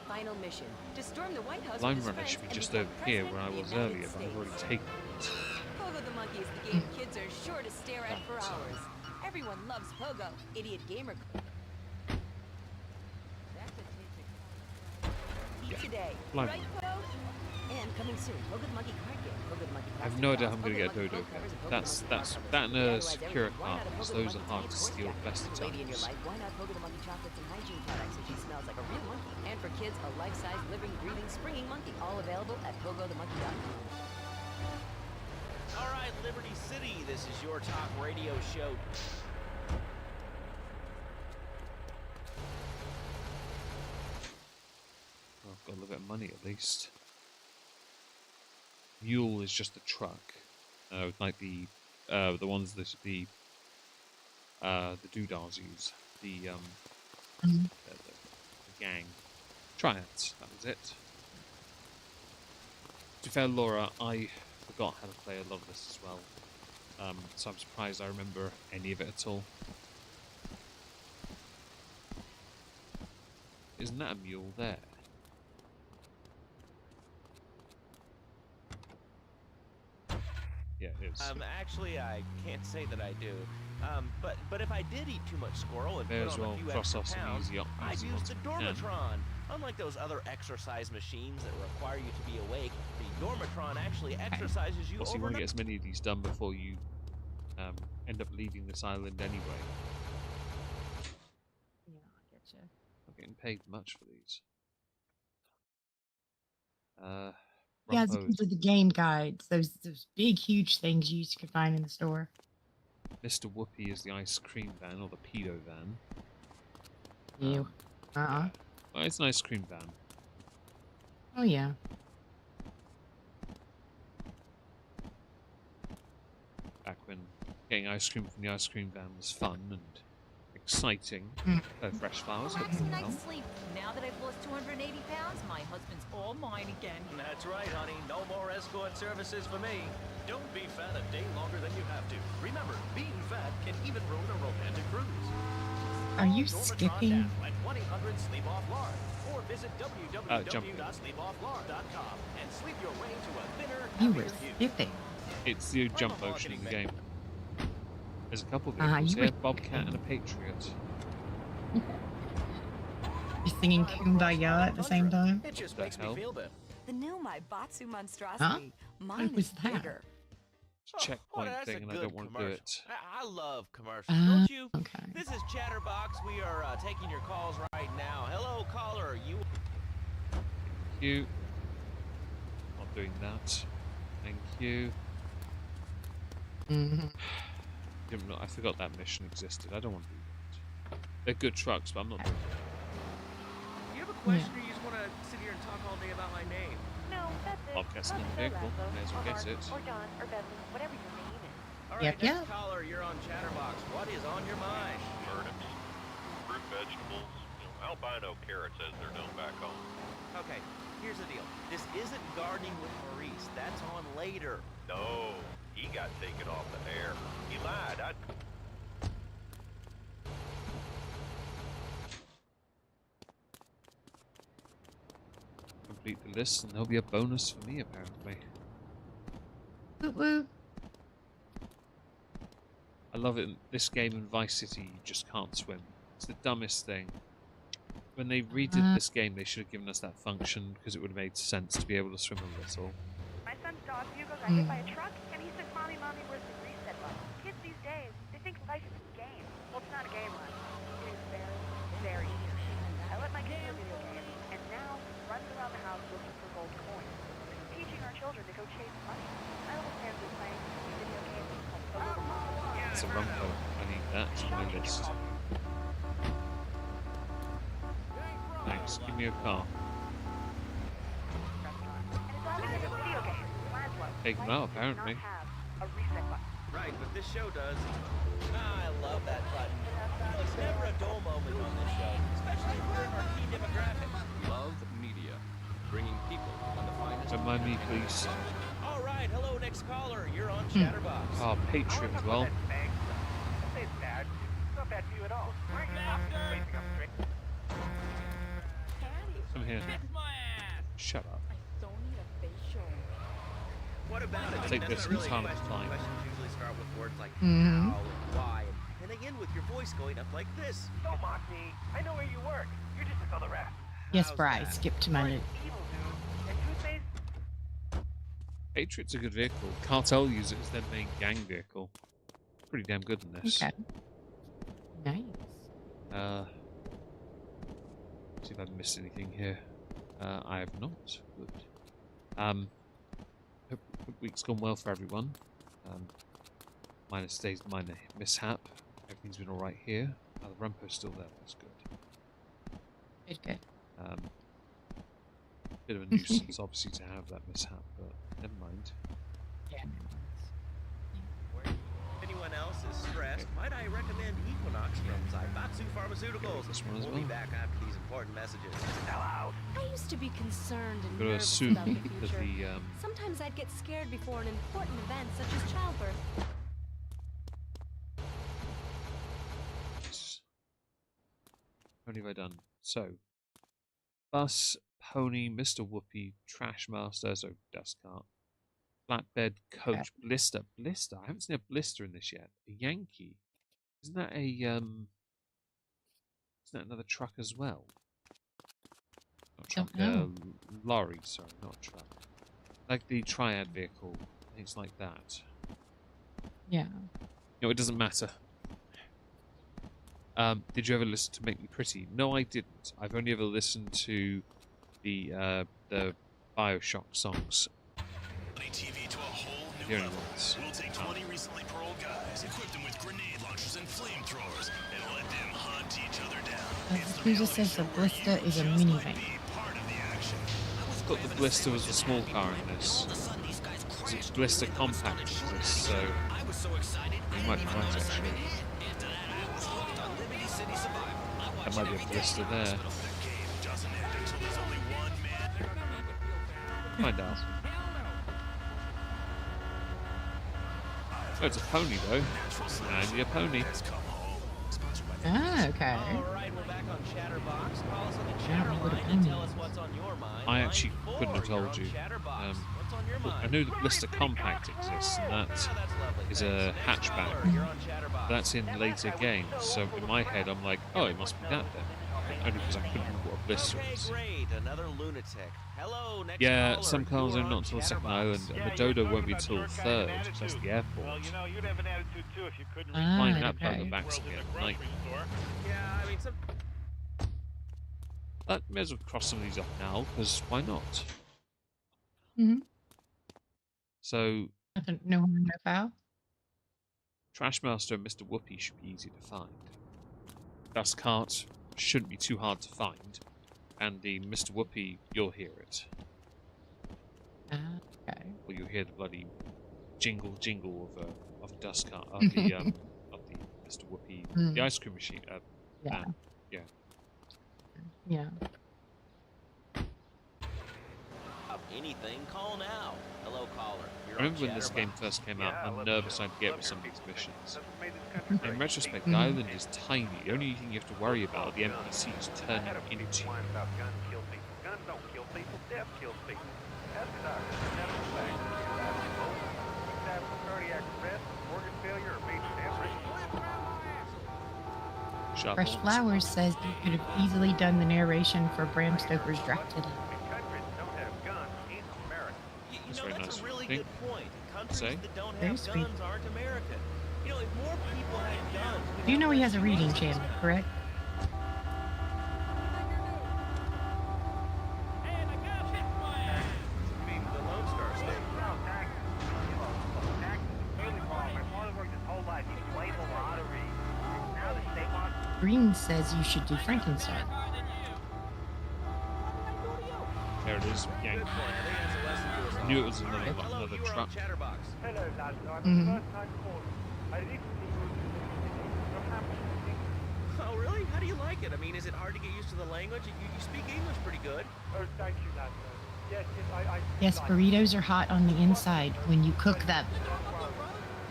final mission to storm the White House. Line with his runner friends should be and just become over here where I president of was the United earlier, but I've already States. taken it. Pogo the Monkey is the game kids are sure to stare at for hours. Everyone loves Pogo. Idiot gamer. Yeah. Today, Line right, Pogo? And coming soon, Pogo the Monkey card game. Pogo the Monkey. I have no idea how I'm going to get a dodo here. That's that and a Secura card, because those are hard to steal at best of Lady in your times. life, why not Pogo the Monkey chocolates and hygiene products so she smells like a real monkey? And for kids, a life-size, living, breathing, springing monkey. All available at pogothemonkey.com. All right, Liberty City, this is your talk radio show. Well, I've got a little bit of money at least. Mule is just a truck, like the ones that the doodahs use, the gang triads. That was it. To be fair, Laura, I forgot how to play a lot of this as well, so I'm surprised I remember any of it at all. Isn't that a mule there? Yeah, it is. Actually, I can't say that I do. But if I did eat too much squirrel and May put as on well a few cross extra off some pounds, I'd easy use ones the if we can. Dormatron. Unlike those other exercise machines that require you to be awake, the Dormatron actually exercises you Also, you want to overnight. get as many of these done before you end up leaving this island anyway. Yeah, I getcha. Not getting paid much for these. Yeah, Rumpos. these are the game guides. Those big, huge things you could find in the store. Mr. Whoopi is the ice cream van, or the pedo van. You. Yeah. Well, it's an ice cream van. Oh yeah. Back when getting ice cream from the ice cream van was fun and exciting. Fresh flowers. Have hope some you nice will. sleep. Now that I've lost 280 pounds, my husband's all mine again. That's right, honey. No more escort services for me. Don't be fat a day longer than you have to. Remember, being fat can even ruin a romantic cruise. Are you skipping? At 1-800-SLEEP-OFF-LARD or visit www.sleepofflard.com and sleep your way to a thinner, You were happier you. skipping. It's the jump motion in the game. There's a couple of you vehicles were here, Bobcat and a Patriot. You're singing Kumbaya at the same time? It just The makes me hell? feel better. The new My Batsu monstrosity. Mine What was is that? bigger. It's a checkpoint that's thing, a and I good don't want to do commercial. it. I love commercials, don't you? Okay. This is Chatterbox. We are taking your calls right now. Hello, caller. You. Thank you. Not doing that. Thank you. Mm-hmm. I forgot that mission existed. I don't want to do that. They're good trucks, but I'm not doing it. Do you have a question or you just want to sit here and talk all day about my name? No, that's it. I'll guess another vehicle. May as well guess it. Or John, or Beverly, whatever your name is. All right, next caller, you're on Chatterbox. What is on your mind? Turnips, fruit vegetables, albino carrots as they're known back home. Okay, here's the deal. This isn't gardening with Maurice. That's on later. No, he got taken off the air. He lied. Complete the list, and there'll be a bonus for me, apparently. Woo woo. I love it in this game in Vice City, you just can't swim. It's the dumbest thing. When they redid this game, they should have given us that function, because it would have made sense to be able to swim a little. My son's dog Hugo got hit by a truck, and he said, Mommy, where's the reset button? Kids these days, they think life is a game. Well, it's not a game, Len. It is very, very serious. I let my kids play video games, and now running around the house looking for gold coins. Teaching our children to go chase money. I understand they're playing video games called Pokemon. It's a Rumpo. I need that on my list. Thanks. Give me a car. Take them out, apparently. Right, but this show does. I love that button. There's never a dull moment on this show, especially for our key demographic. Love Media, bringing people on the finest. Remind me, please. All right, hello, next caller. You're on Chatterbox. Oh, Patriot as well. Don't say it's bad. It's not bad to you at all. Come here. Shut up. Don't need a facial. What about it? Take That's this not really a time, question. fine. Questions usually start with words like Mhm. how and why, and they end with your voice going up like this. Don't mock me. I know where you work. You're just another rat. Yes, Bry, skip to my list. Evil dude. And toothpaste? Patriot's a good vehicle. Cartel use it as their main gang vehicle. Pretty damn good in this. Okay. Nice. See if I've missed anything here. I have not. Good. Hope week's gone well for everyone. Minus days, minor mishap. Everything's been alright here. The Rumpo's still there. That's good. Good, good. Bit of a nuisance, obviously, to have that mishap, but never mind. Yeah. If anyone else is stressed, might I recommend Equinox from Zaibatsu Pharmaceuticals? This one as We'll be well. back after these important messages. Now out. I used to be concerned and Gotta nervous assume about the that future. the Sometimes I'd get scared before an important event such as childbirth. How many have I done? So, bus, pony, Mr. Whoopi, trash master, so dust cart, flatbed, coach, blister. Blister. I haven't seen a blister in this yet. A Yankee. Isn't that a Isn't that another truck as well? Not a truck. Lorry. Sorry, not a truck. Like the triad vehicle. Things like that. Yeah. No, it doesn't matter. Did you ever listen to Make Me Pretty? No, I didn't. I've only ever listened to the Bioshock songs. TV to a whole The new only level. ones. We'll take 20 recently paroled guys, equip them with grenade launchers and flamethrowers, and let them hunt each other down. Who just says the blister is a minivan? I thought the blister was the small car in this. It's blister compact exists, so you might be right actually. There might be a blister there. Find out. Oh, it's a pony though. And a pony. Ah, okay. Alright, we're back on Chatterbox. Call us on the I chatter don't know what a line and pony tell us is. what's on your mind. I actually Line couldn't have 4, you're told on you. Chatterbox. What's on your mind? I knew the blister compact exists, and that is a hatchback. That's in later games, so in my head I'm like, oh, it must be that then. Only because I couldn't remember what a blister Okay, is. great. Another lunatic. Hello, next Yeah, caller. some cars You are are not on until the second hour, and Chatterbox. the Dodo won't be till third, because that's the airport. Well, you'd have an attitude too if you couldn't Flying that okay. bugger back's again at night. Yeah, I mean, some... May as well cross some of these off now, because why not? Mm-hmm. So, I don't know harm, no foul. Trashmaster and Mr. Whoopi should be easy to find. dust cart shouldn't be too hard to find, and the Mr. Whoopi, you'll hear it. Okay. Or you'll hear the bloody jingle of a dust cart of the Mr. Whoopi, the ice cream machine. Yeah. Yeah. Yeah. Anything, call now. Hello, caller. I remember when this game first came out, how nervous I'd get with some of these missions. In retrospect, the island is tiny. The only thing you have to worry about are the NPCs turning into. Guns don't kill people, death kills people. That's cardiac arrest, organ failure, or major damage. Fresh Flowers says you could have easily done the narration for Bram Stoker's Dracula. That's a really good point. Countries that don't Very have sweet. guns aren't American. You know, if more people had guns... You know he has a reading channel, correct? Green says you should do Frankenstein. There it is. Yank. I knew it was another truck. Hello, lads. I'm Mhm. first time caller. I recently moved to Southampton. Oh, really? How do you like it? I mean, is it hard to get used to the language? You speak English pretty good. Oh, thank you, lads. Yes, I Yes, like burritos are hot on the inside when you cook them.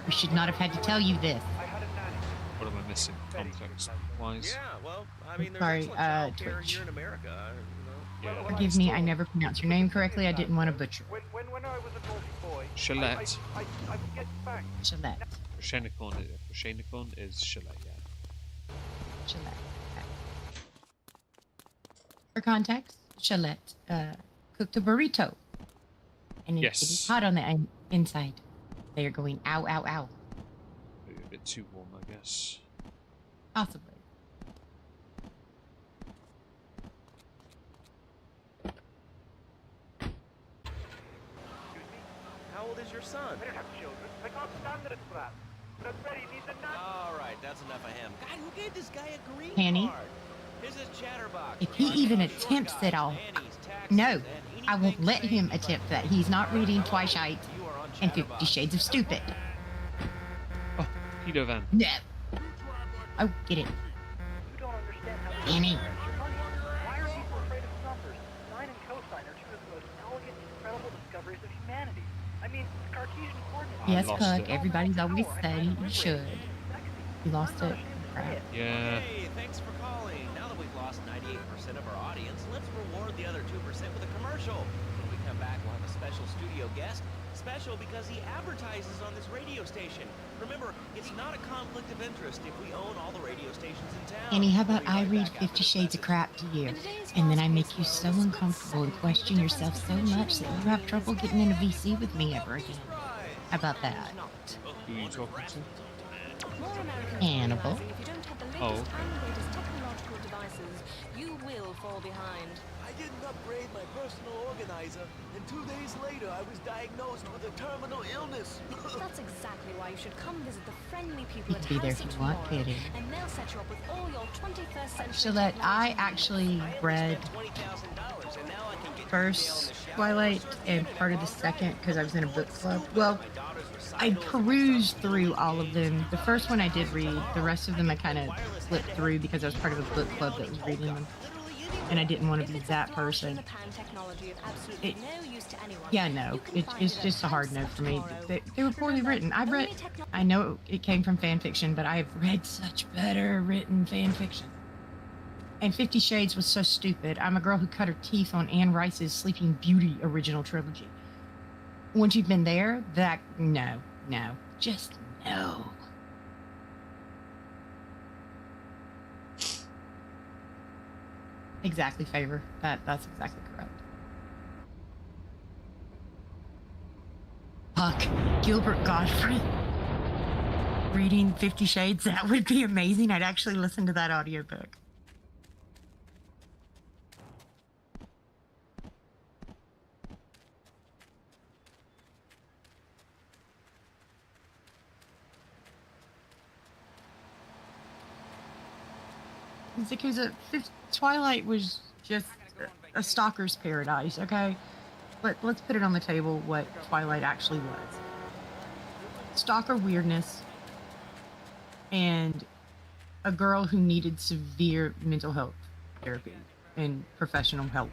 We should not have had to tell you this. What am I missing, context-wise? Yeah, well, I mean, there's Sorry, excellent childcare Twitch. here in America. Yeah. Forgive me, I never pronounced your name correctly. I didn't want to butcher it. When I was a naughty boy, Shalette. I would get spanked. Shalette. Shenikon is Shalette, yeah. Shalette. Okay. For context, Shalette cooked a burrito. And it is hot on the inside. They are going, ow, ow, ow. Maybe a bit too warm, I guess. Possibly. How old is your son? I don't have children. I can't stand this crap. But Freddy needs a nut. All right, that's enough of him. God, who gave this guy a green Hanny? card? This is Chatterbox. If he even attempts it, No, I won't let him attempt that. He's not reading Twilight and 50 Shades of Stupid. Oh, Peter Van. No. Oh, get it. You don't understand how Annie. Why are people afraid of numbers? Sine and cosine are two of the most elegant, incredible discoveries of humanity. I mean, Cartesian coordinates. Yes, Puck. Everybody's always said you should. You lost it. Crap. Yeah. Hey, thanks for calling. Now that we've lost 98% of our audience, let's reward the other 2% with a commercial. When we come back, we'll have a special studio guest. Special because he advertises on this radio station. Remember, it's not a conflict of interest if we own all the radio stations in town. Annie, how about I read 50 Shades of Crap to you, and then I make you so uncomfortable and question yourself so much that you have trouble getting in a VC with me ever again? How about that? Who are you talking to? Hannibal. If you don't have the latest Oh. and greatest technological devices, you will fall behind. I didn't upgrade my personal organizer, and 2 days later I was diagnosed with a terminal illness. That's exactly why you should come visit the friendly people You at can be there House if of you want, Tomorrow, kitty. and they'll set you up with all your 21st century Shalette, I actually read first Twilight and part of the second because I was in a book club. Well, I perused through all of them. The first one I did read. The rest of them I kind of flipped through because I was part of a book club that was reading them. And I didn't want to be that person. It, yeah, no, it's just a hard no for me. They were poorly written. I know it came from fan fiction, but I've read such better written fan fiction. And 50 Shades was so stupid. I'm a girl who cut her teeth on Anne Rice's Sleeping Beauty original trilogy. Once you've been there, no, just no. Exactly, Favor. That's exactly correct. Puck, Gilbert Godfrey. Reading 50 Shades, that would be amazing. I'd actually listen to that audiobook. because Twilight was just a stalker's paradise, okay? Let's put it on the table what Twilight actually was. Stalker weirdness and a girl who needed severe mental health therapy and professional help.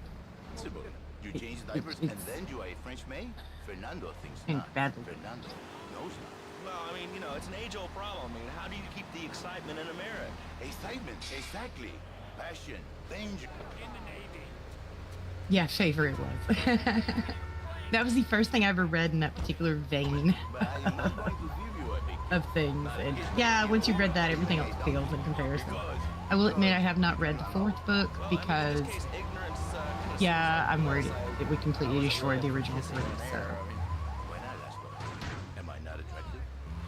You change diapers and then you ate French maid? Fernando thinks and not. badly. Fernando knows not. Well, I mean, you know, it's an age-old problem. I mean, how do you keep the excitement in a marriage? Excitement, exactly. Passion, danger. In the Navy. Yeah, favorite was. That was the first thing I ever read in that particular vein of things. And yeah, once you read that, everything else pales in comparison. I will admit I have not read the fourth book because, yeah, I'm worried it would completely destroy the original series. So. Why not, Laszlo? Am I not attractive?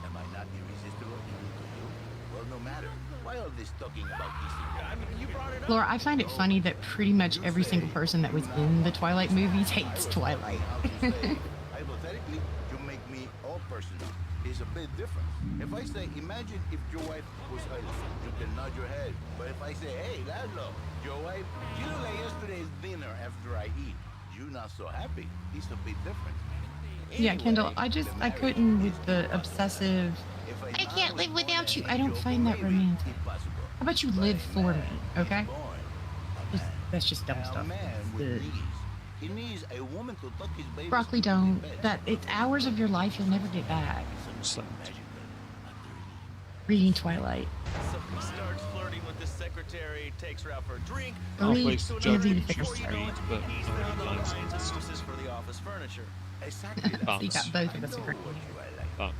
Am I not irresistible even to you? Well, no matter. Why all this talking about kissing? I mean, you brought it up. Laura, I find it funny that pretty much every single person that was in the Twilight movies hates Twilight. Hypothetically, you make me all personal. It's a bit different. If I say, imagine if your wife was Irish, you can nod your head. But if I say, hey, Laszlo, your wife, she looked like yesterday's dinner after I eat. You're not so happy. It's a bit different. Yeah, Kendall, I couldn't with the obsessive, I can't live without you. I don't find that romantic. How about you live for me, okay? That's just dumb stuff. He needs a woman to tuck his baby. Broccoli don't. It's hours of your life you'll never get back. Reading Twilight. So he starts flirting with the secretary, takes her out for a drink. Read to interview the secretary. He's found the lines and uses for the office furniture. Exactly. So you got both of us agreeing. But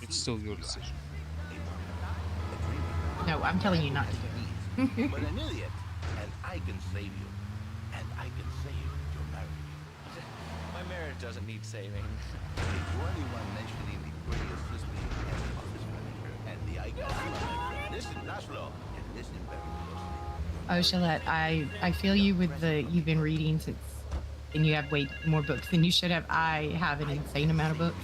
it's still your decision. No, I'm telling you not to do it. But an idiot, and I can save you. And I can save your marriage. My marriage doesn't need saving. If you're the one mentioning the prettiest system and the office furniture and the icon, listen, Laszlo, and listen very closely. Oh, Shalette, I feel you with the you've been reading since, and you have way more books than you should have. I have an insane amount of books.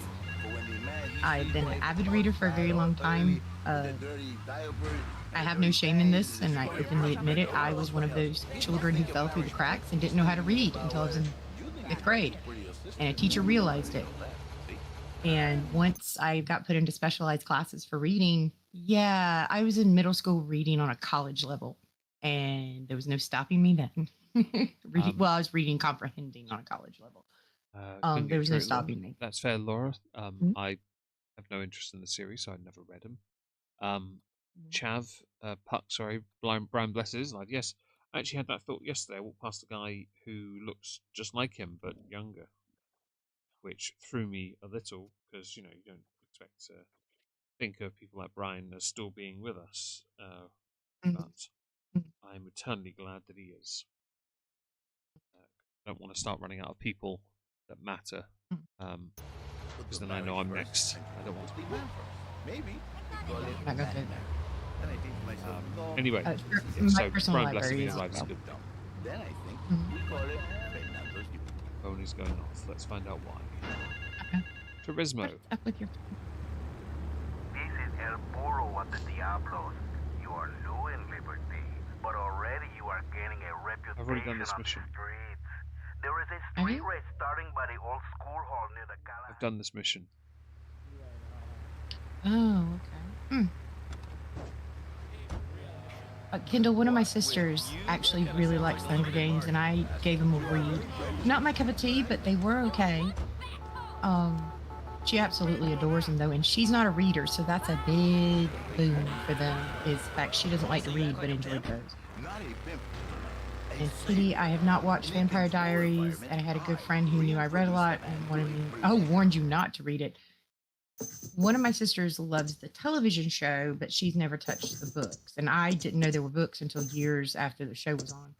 I've been an avid reader for a very long time. I have no shame in this, and I openly admit it. I was one of those children who fell through the cracks and didn't know how to read until I was in 5th grade, and a teacher realized it. And once I got put into specialized classes for reading, yeah, I was in middle school reading on a college level, and there was no stopping me then. Well, I was reading comprehending on a college level. There was no stopping me. That's fair, Laura. I have no interest in the series, so I'd never read them. Brian Bless is like, yes, I actually had that thought yesterday. I walked past a guy who looks just like him, but younger, which threw me a little, because, you don't expect to think of people like Brian as still being with us, but I'm eternally glad that he is. I don't want to start running out of people that matter, because then I know I'm next. I don't want to be mad. Maybe. Anyway, my so Brian Blessing arrives good. Then I think we call it Fernando's Union. Phone is going off. Let's find out why. Turismo. Up with your. This is El Burro of the Diablos. You are new in Liberty, but already you are gaining a reputation I've already done this mission. on the streets. There is a street race starting by the old school hall near the Gala. I've done this mission. Oh, okay. Kendall, one of my sisters actually really likes Hunger Games, and I gave them a read. Not my cup of tea, but they were okay. She absolutely adores them, though, and she's not a reader, so that's a big boon for them, is the fact she doesn't like to read, but enjoyed those. And Kitty, I have not watched Vampire Diaries, and I had a good friend who knew I read a lot and warned you not to read it. One of my sisters loves the television show, but she's never touched the books. And I didn't know there were books until years after the show was on.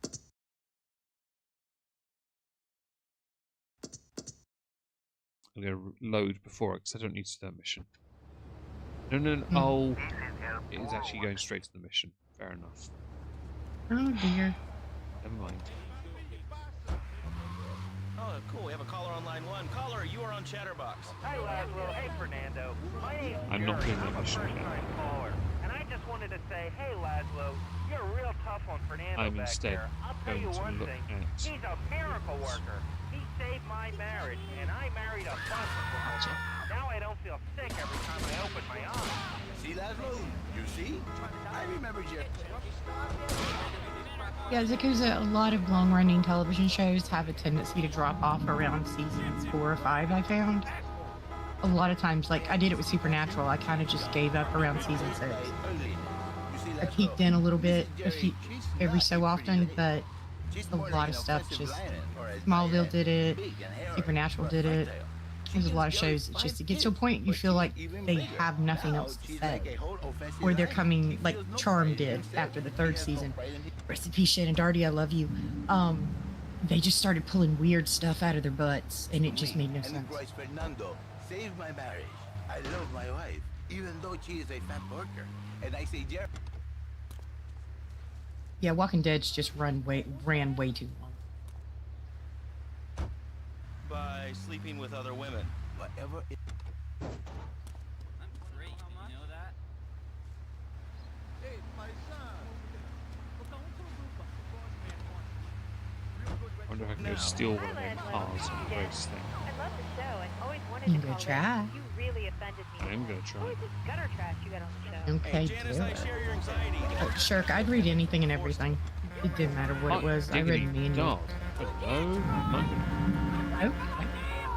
I'm going to load before it, because I don't need to do that mission. No. Oh, it is actually going straight to the mission. Fair enough. Oh, dear. Never mind. Oh, cool. We have a caller on line 1. Caller, you are on Chatterbox. Hi, Laszlo. Hey, Fernando. My name's I'm not Jerry. doing that I'm a mission first-time caller, and I just just wanted to say, hey, Laszlo, you're a real tough one, Fernando I'm back instead there. I'll tell going you to one look thing. at He's a miracle worker. He saved my marriage, and I married a bunch of women. Now I don't feel sick every time I open my eyes. See, Laszlo? You see? I remember you. Yeah, Yakuza, a lot of long-running television shows have a tendency to drop off around seasons 4 or 5, I found. A lot of times, like, I did it with Supernatural, I kind of just gave up around season 6. I peeked in a little bit every so often, but a lot of stuff just... Smallville did it, Supernatural did it. There's a lot of shows, it's just, it gets to a point you feel like they have nothing else to say. Or they're coming, like Charm did after the 3rd season. Rest in peace, Shannon Darty, I love you. They just started pulling weird stuff out of their butts, and it just made no sense. Fernando saved my marriage. I love my wife, even though she is a fat worker. And I say, Jerry. Yeah, Walking Dead's just ran way too long. By sleeping with other women. Whatever it... I'm great, you know that? Hey, my son. I wonder if I can go steal one of their cars and race thing. I love the show and always wanted You to go call try. in. You really offended me. I'm gonna try. Who is this gutter trash you got on the show? Okay, good. Oh, Shirk, I'd read anything and everything. It didn't matter what it was. I read any and God. Hello? Okay.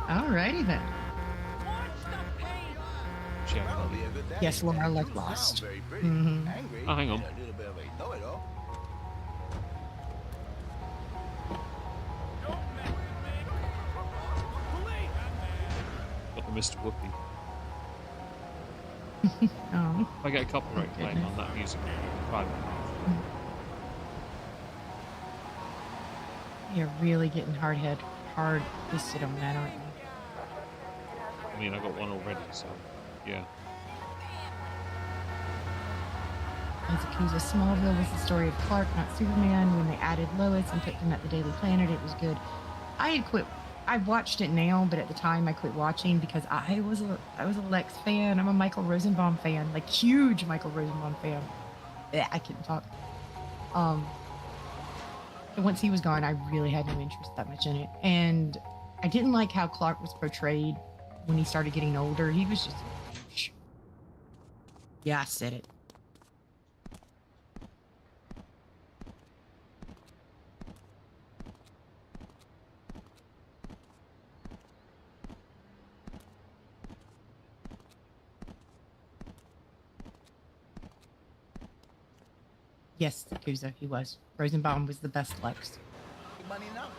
Alrighty then. Check. Yes, Laura, like Lost. Mm-hmm. Oh, hang on. Got the Mr. Whoopi. Oh. If I get a copyright claim on that music, right. You're really getting hard twisted on that, aren't you? I mean, I got one already, so yeah. As Yakuza, Smallville was the story of Clark, not Superman. When they added Lois and put him at the Daily Planet, it was good. I had quit. I've watched it now, but at the time I quit watching because I was a Lex fan. I'm a Michael Rosenbaum fan, like huge Michael Rosenbaum fan. I couldn't talk. And once he was gone, I really had no interest that much in it. And I didn't like how Clark was portrayed when he started getting older. He was just... Yeah, I said it. Yes, Yakuza, he was. Rosenbaum was the best Lex. Money now.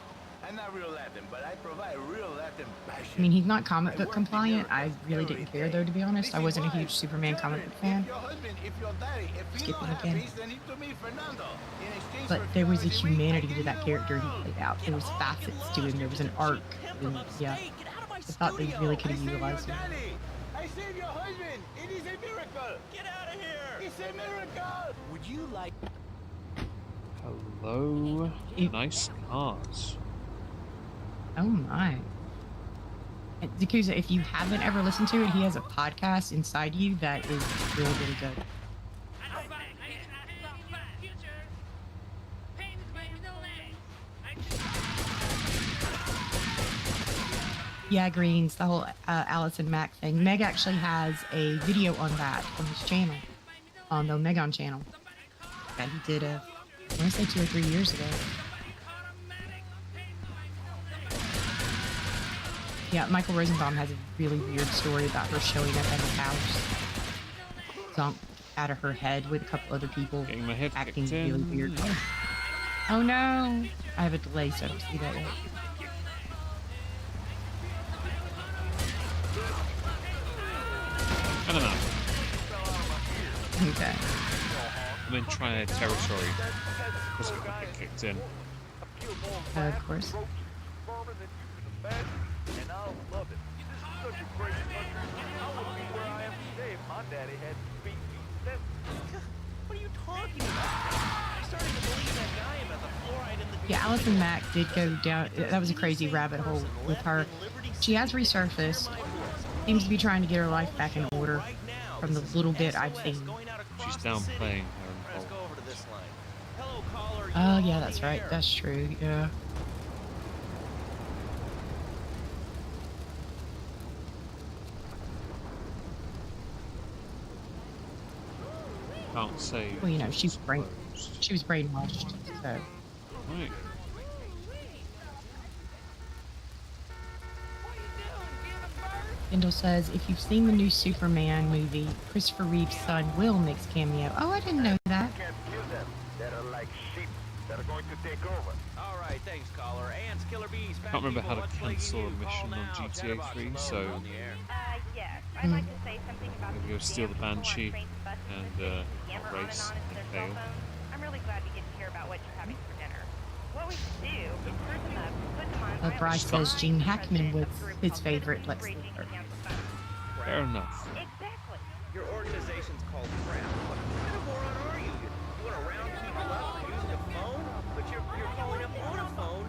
I'm not real Latin, but I provide real Latin passion. I mean, he's not comic book compliant. I really didn't care, though, to be honest. I wasn't a huge Superman comic book fan. Skipping again. But there was a humanity to that character he played out. There was facets to him. There was an arc. And, yeah, I thought they really could have utilized him. I saved your husband. It is a miracle. Get out of here. It's a miracle. Would you like... Hello? Nice cars. Oh my. Yakuza, if you haven't ever listened to it, he has a podcast inside you that is really, really good. Yeah, Greens, the whole Allison Mack thing. Meg actually has a video on that on his channel, on the Megon channel, that he did, I want to say 2 or 3 years ago. Yeah, Michael Rosenbaum has a really weird story about her showing up at his house, zonked out of her head with a couple other people, acting really weird. Oh no! I have a delay, so I don't see that yet. I don't know. Okay. I'm in Triad territory. Let's get kicked in. Of course. And I'll love it. This is such a great country. I wouldn't be where I am today if my daddy hadn't beat me senseless. What are you talking about? I started to believe that guy about the fluoride in the... Yeah, Allison Mack did go down. That was a crazy rabbit hole with her. She has resurfaced. Seems to be trying to get her life back in order from the little bit I've seen. across She's the city. downplaying her All right, let's go over to this line. Hello, caller. You're Oh, on yeah, the that's right. air. That's true. Yeah. Can't say. Well, you know, she was brainwashed. So. Right. Kendall says, if you've seen the new Superman movie, Christopher Reeve's son Will makes cameo. Oh, I didn't know that. Can't kill them. That are like sheep that are going to take over. All right, thanks, caller. Ants, killer bees, I can't remember how to cancel a mission on GTA 3, so Yes. I'd like to say something about maybe go steal the Banshee and race and fail. I'm really glad we get to hear about what you're having for dinner. What we should do is put them on Bryce says Gene Hackman was his favorite Lex Luthor. Fair enough. Exactly. Your organization's called Crap. What kind of moron are you? You want to round people up for using a phone? But you're calling up on a phone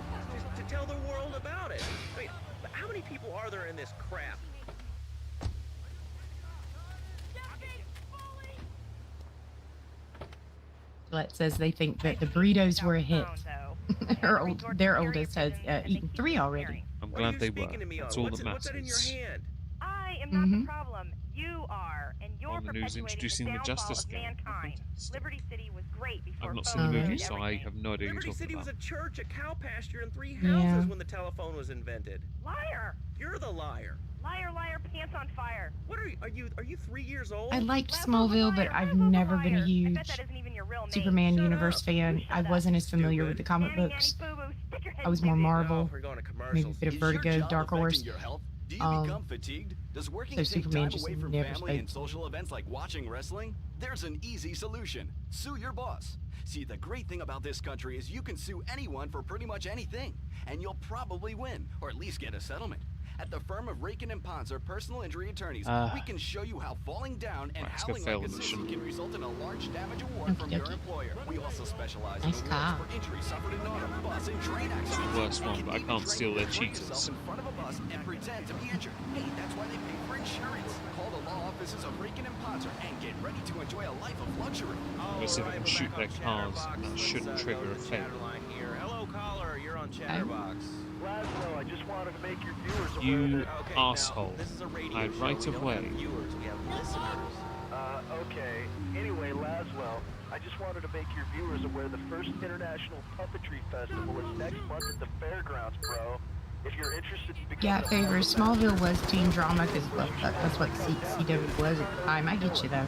to tell the world about it. I mean, how many people are there in this crap? Gillette says they think that the burritos were a hit. Their oldest has eaten 3 already. I'm glad they were. That's all that matters. I am not the problem. You are, and you're On the news introducing the downfall Justice of Gang. mankind. Liberty City was great before I've not seen the movie, so I have no idea what Liberty you're City talking was about. a church, a cow pasture, and 3 Yeah. houses when the telephone was invented. Liar! You're the liar. Liar, liar, pants on fire. What are you 3 years old? I liked Smallville, but I've never been a huge Superman universe fan. I wasn't as familiar with the comic books. I was more Marvel, maybe a bit of Vertigo, Dark Horse. Do you become fatigued? Does working so take Superman time just away from never family and spoke. social events like watching wrestling? There's an easy solution. Sue your boss. See, the great thing about this country is you can sue anyone for pretty much anything, and you'll probably win, or at least get a settlement. At the firm of Rakin & Ponzer Personal Injury Attorneys, we can show you how falling down and howling like a sissy can result in a large damage award from your employer. We also specialize in awards for injuries suffered in auto, bus, and train accidents. The worst one, but I can't steal their cheaters. In front of a bus and pretend to be injured. Hey, that's why they pay for insurance. Call the law offices of Rakin & Ponzer and get ready to enjoy a life of luxury. We'll see if I can shoot their cars, and that shouldn't trigger a fail. Hello, caller. You're on Chatterbox. Laszlo, I just wanted to make your viewers aware You that... asshole. I'd right of way. Okay. Anyway, Laszlo, I just wanted to make your viewers aware the first International Puppetry Festival is next month at the fairgrounds, bro. If you're interested in becoming Yeah, favors. Smallville was teen drama because that's what CW was at the time. I get you though.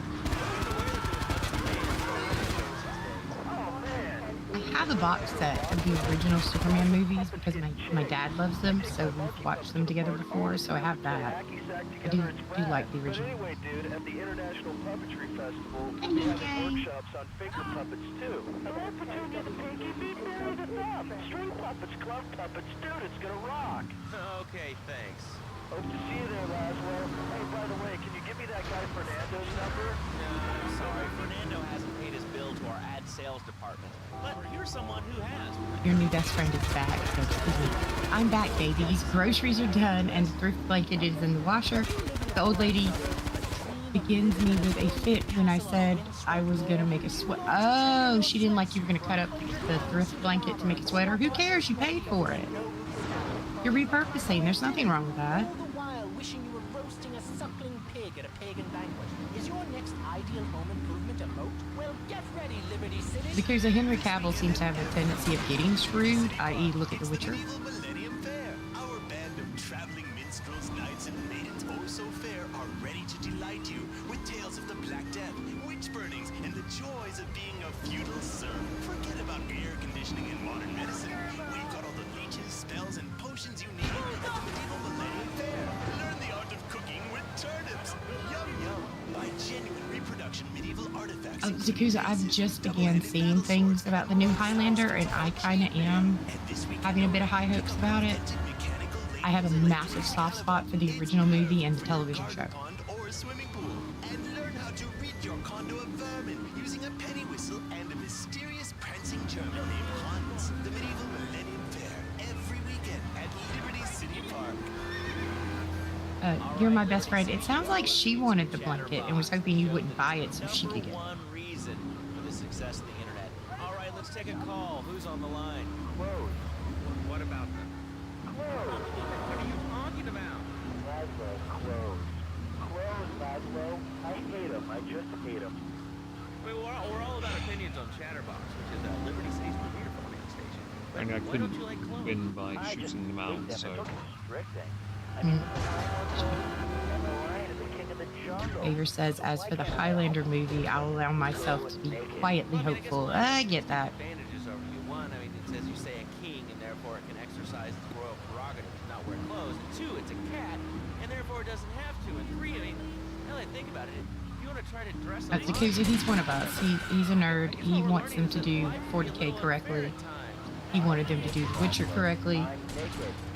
I have a box set of the original Superman movies because my dad loves them, so we've watched them together before, so I have that. I do like the original. Anyway, dude, at the International Puppetry Festival, we have workshops on finger puppets too. And that's Petunia the Pinky beat Mary the Thumb. String puppets, glove puppets, dude, it's gonna rock. Okay, thanks. Hope to see you there, Laszlo. Hey, by the way, can you give me that guy Fernando's number? No, I'm sorry. Fernando hasn't paid his bill to our ad sales department. But here's someone who has. Your new best friend is back. So excuse me. I'm back, babies. Groceries are done, and the thrift blanket is in the washer. The old lady begins me with a fit when I said I was gonna make a sweat. Oh, she didn't like you were gonna cut up the thrift blanket to make a sweater. Who cares? You paid for it. You're repurposing. There's nothing wrong with that. All the while wishing you were roasting a suckling pig at a pagan banquet. Is your next ideal home improvement a moat? Well, get ready, Liberty City. Because Henry Cavill seems to have a tendency of getting screwed, i.e. look at The Witcher. Millennium Fair. Our band of traveling minstrels, knights, and maidens oh so fair are ready to delight you with tales of the Black Death, witch burnings, and the joys of being a feudal serf. Forget about air conditioning and modern medicine. We've got all the leeches, spells, and potions you need at the medieval Millennium Fair. Learn the art of cooking with turnips. Yum yum. Buy genuine reproduction medieval artifacts. Zakuza, I've just began seeing things about the new Highlander, and I kind of am having a bit of high hopes about it. I have a massive soft spot for the original movie and the television show. Or a swimming pool. And learn how to rid your condo of vermin using a penny whistle and a mysterious prancing German named Hans. The medieval Millennium Fair every weekend at Liberty City Park. You're my best friend. It sounds like she wanted the blanket and was hoping you wouldn't buy it so she could get it. success of the internet. All right, let's take a call. Who's on the line? Closed. What about them? Closed. What are you talking about? Laszlo, closed. Closed, Laszlo. I hate him. I just hate him. I mean, we're all about opinions on Chatterbox, which is Liberty City's premier phone station. But And I why couldn't don't you like clone? win by shooting them out, so... Favor says, as for the Highlander movie, I'll allow myself to be quietly hopeful. I get that. Advantages over you. One, I mean, it says you say a king, and therefore it can exercise its royal prerogative to not wear clothes. And two, it's a cat, and therefore it doesn't have to. And three, I mean, now that I think about it, if you want to try to dress That's up... Yakuza, he's one of us. He's a nerd. He wants them to do 40K correctly. He wanted them to do The Witcher correctly.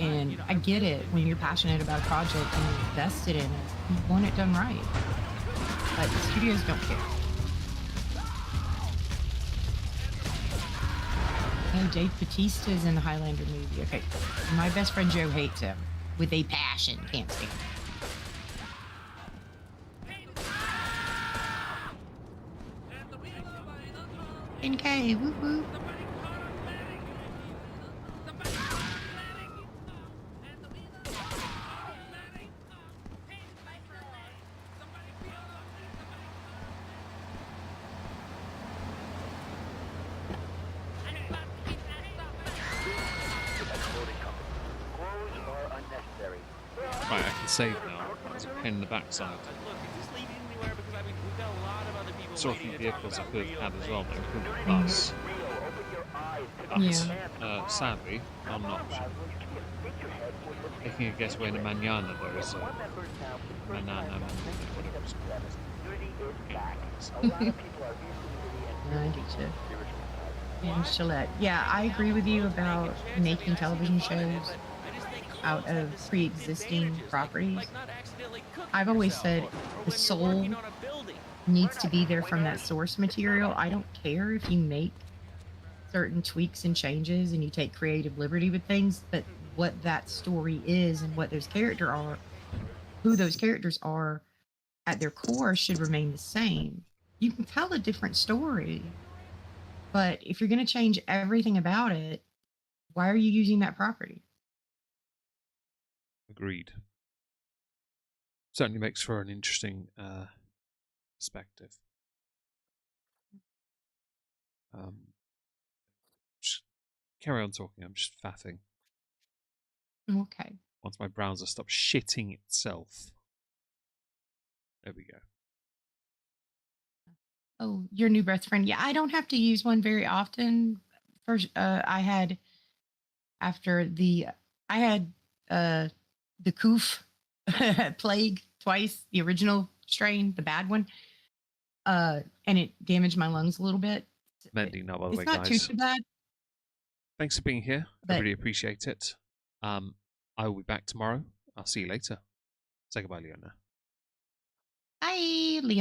And I get it when you're passionate about a project and you're invested in it. You want it done right. But the studios don't care. Oh, Dave Bautista's in the Highlander movie. Okay. My best friend Joe hates him. With a passion. Can't stand him. NK, woo woo. Right, I can save now. There's a pin in the backside. Sorting vehicles I could have had as well, but I couldn't pass. But, sadly, I'm not taking a guess when Manana there is a Manana. I get you. And Gillette. Yeah, I agree with you about making television shows out of pre-existing properties. I've always said the soul needs to be there from that source material. I don't care if you make certain tweaks and changes and you take creative liberty with things, but what that story is and what those characters are, who those characters are at their core should remain the same. You can tell a different story, but if you're going to change everything about it, why are you using that property? Agreed. Certainly makes for an interesting perspective. Just carry on talking. I'm just faffing. Okay. Once my browser stops shitting itself. There we go. Oh, your new best friend. Yeah, I don't have to use one very often. First, I had the Coof plague twice, the original strain, the bad one, and it damaged my lungs a little bit. Mending now, by the way, It's not guys. too bad. Thanks for being here. I really appreciate it. I will be back tomorrow. I'll see you later. Say goodbye, Leona. Bye, Leona.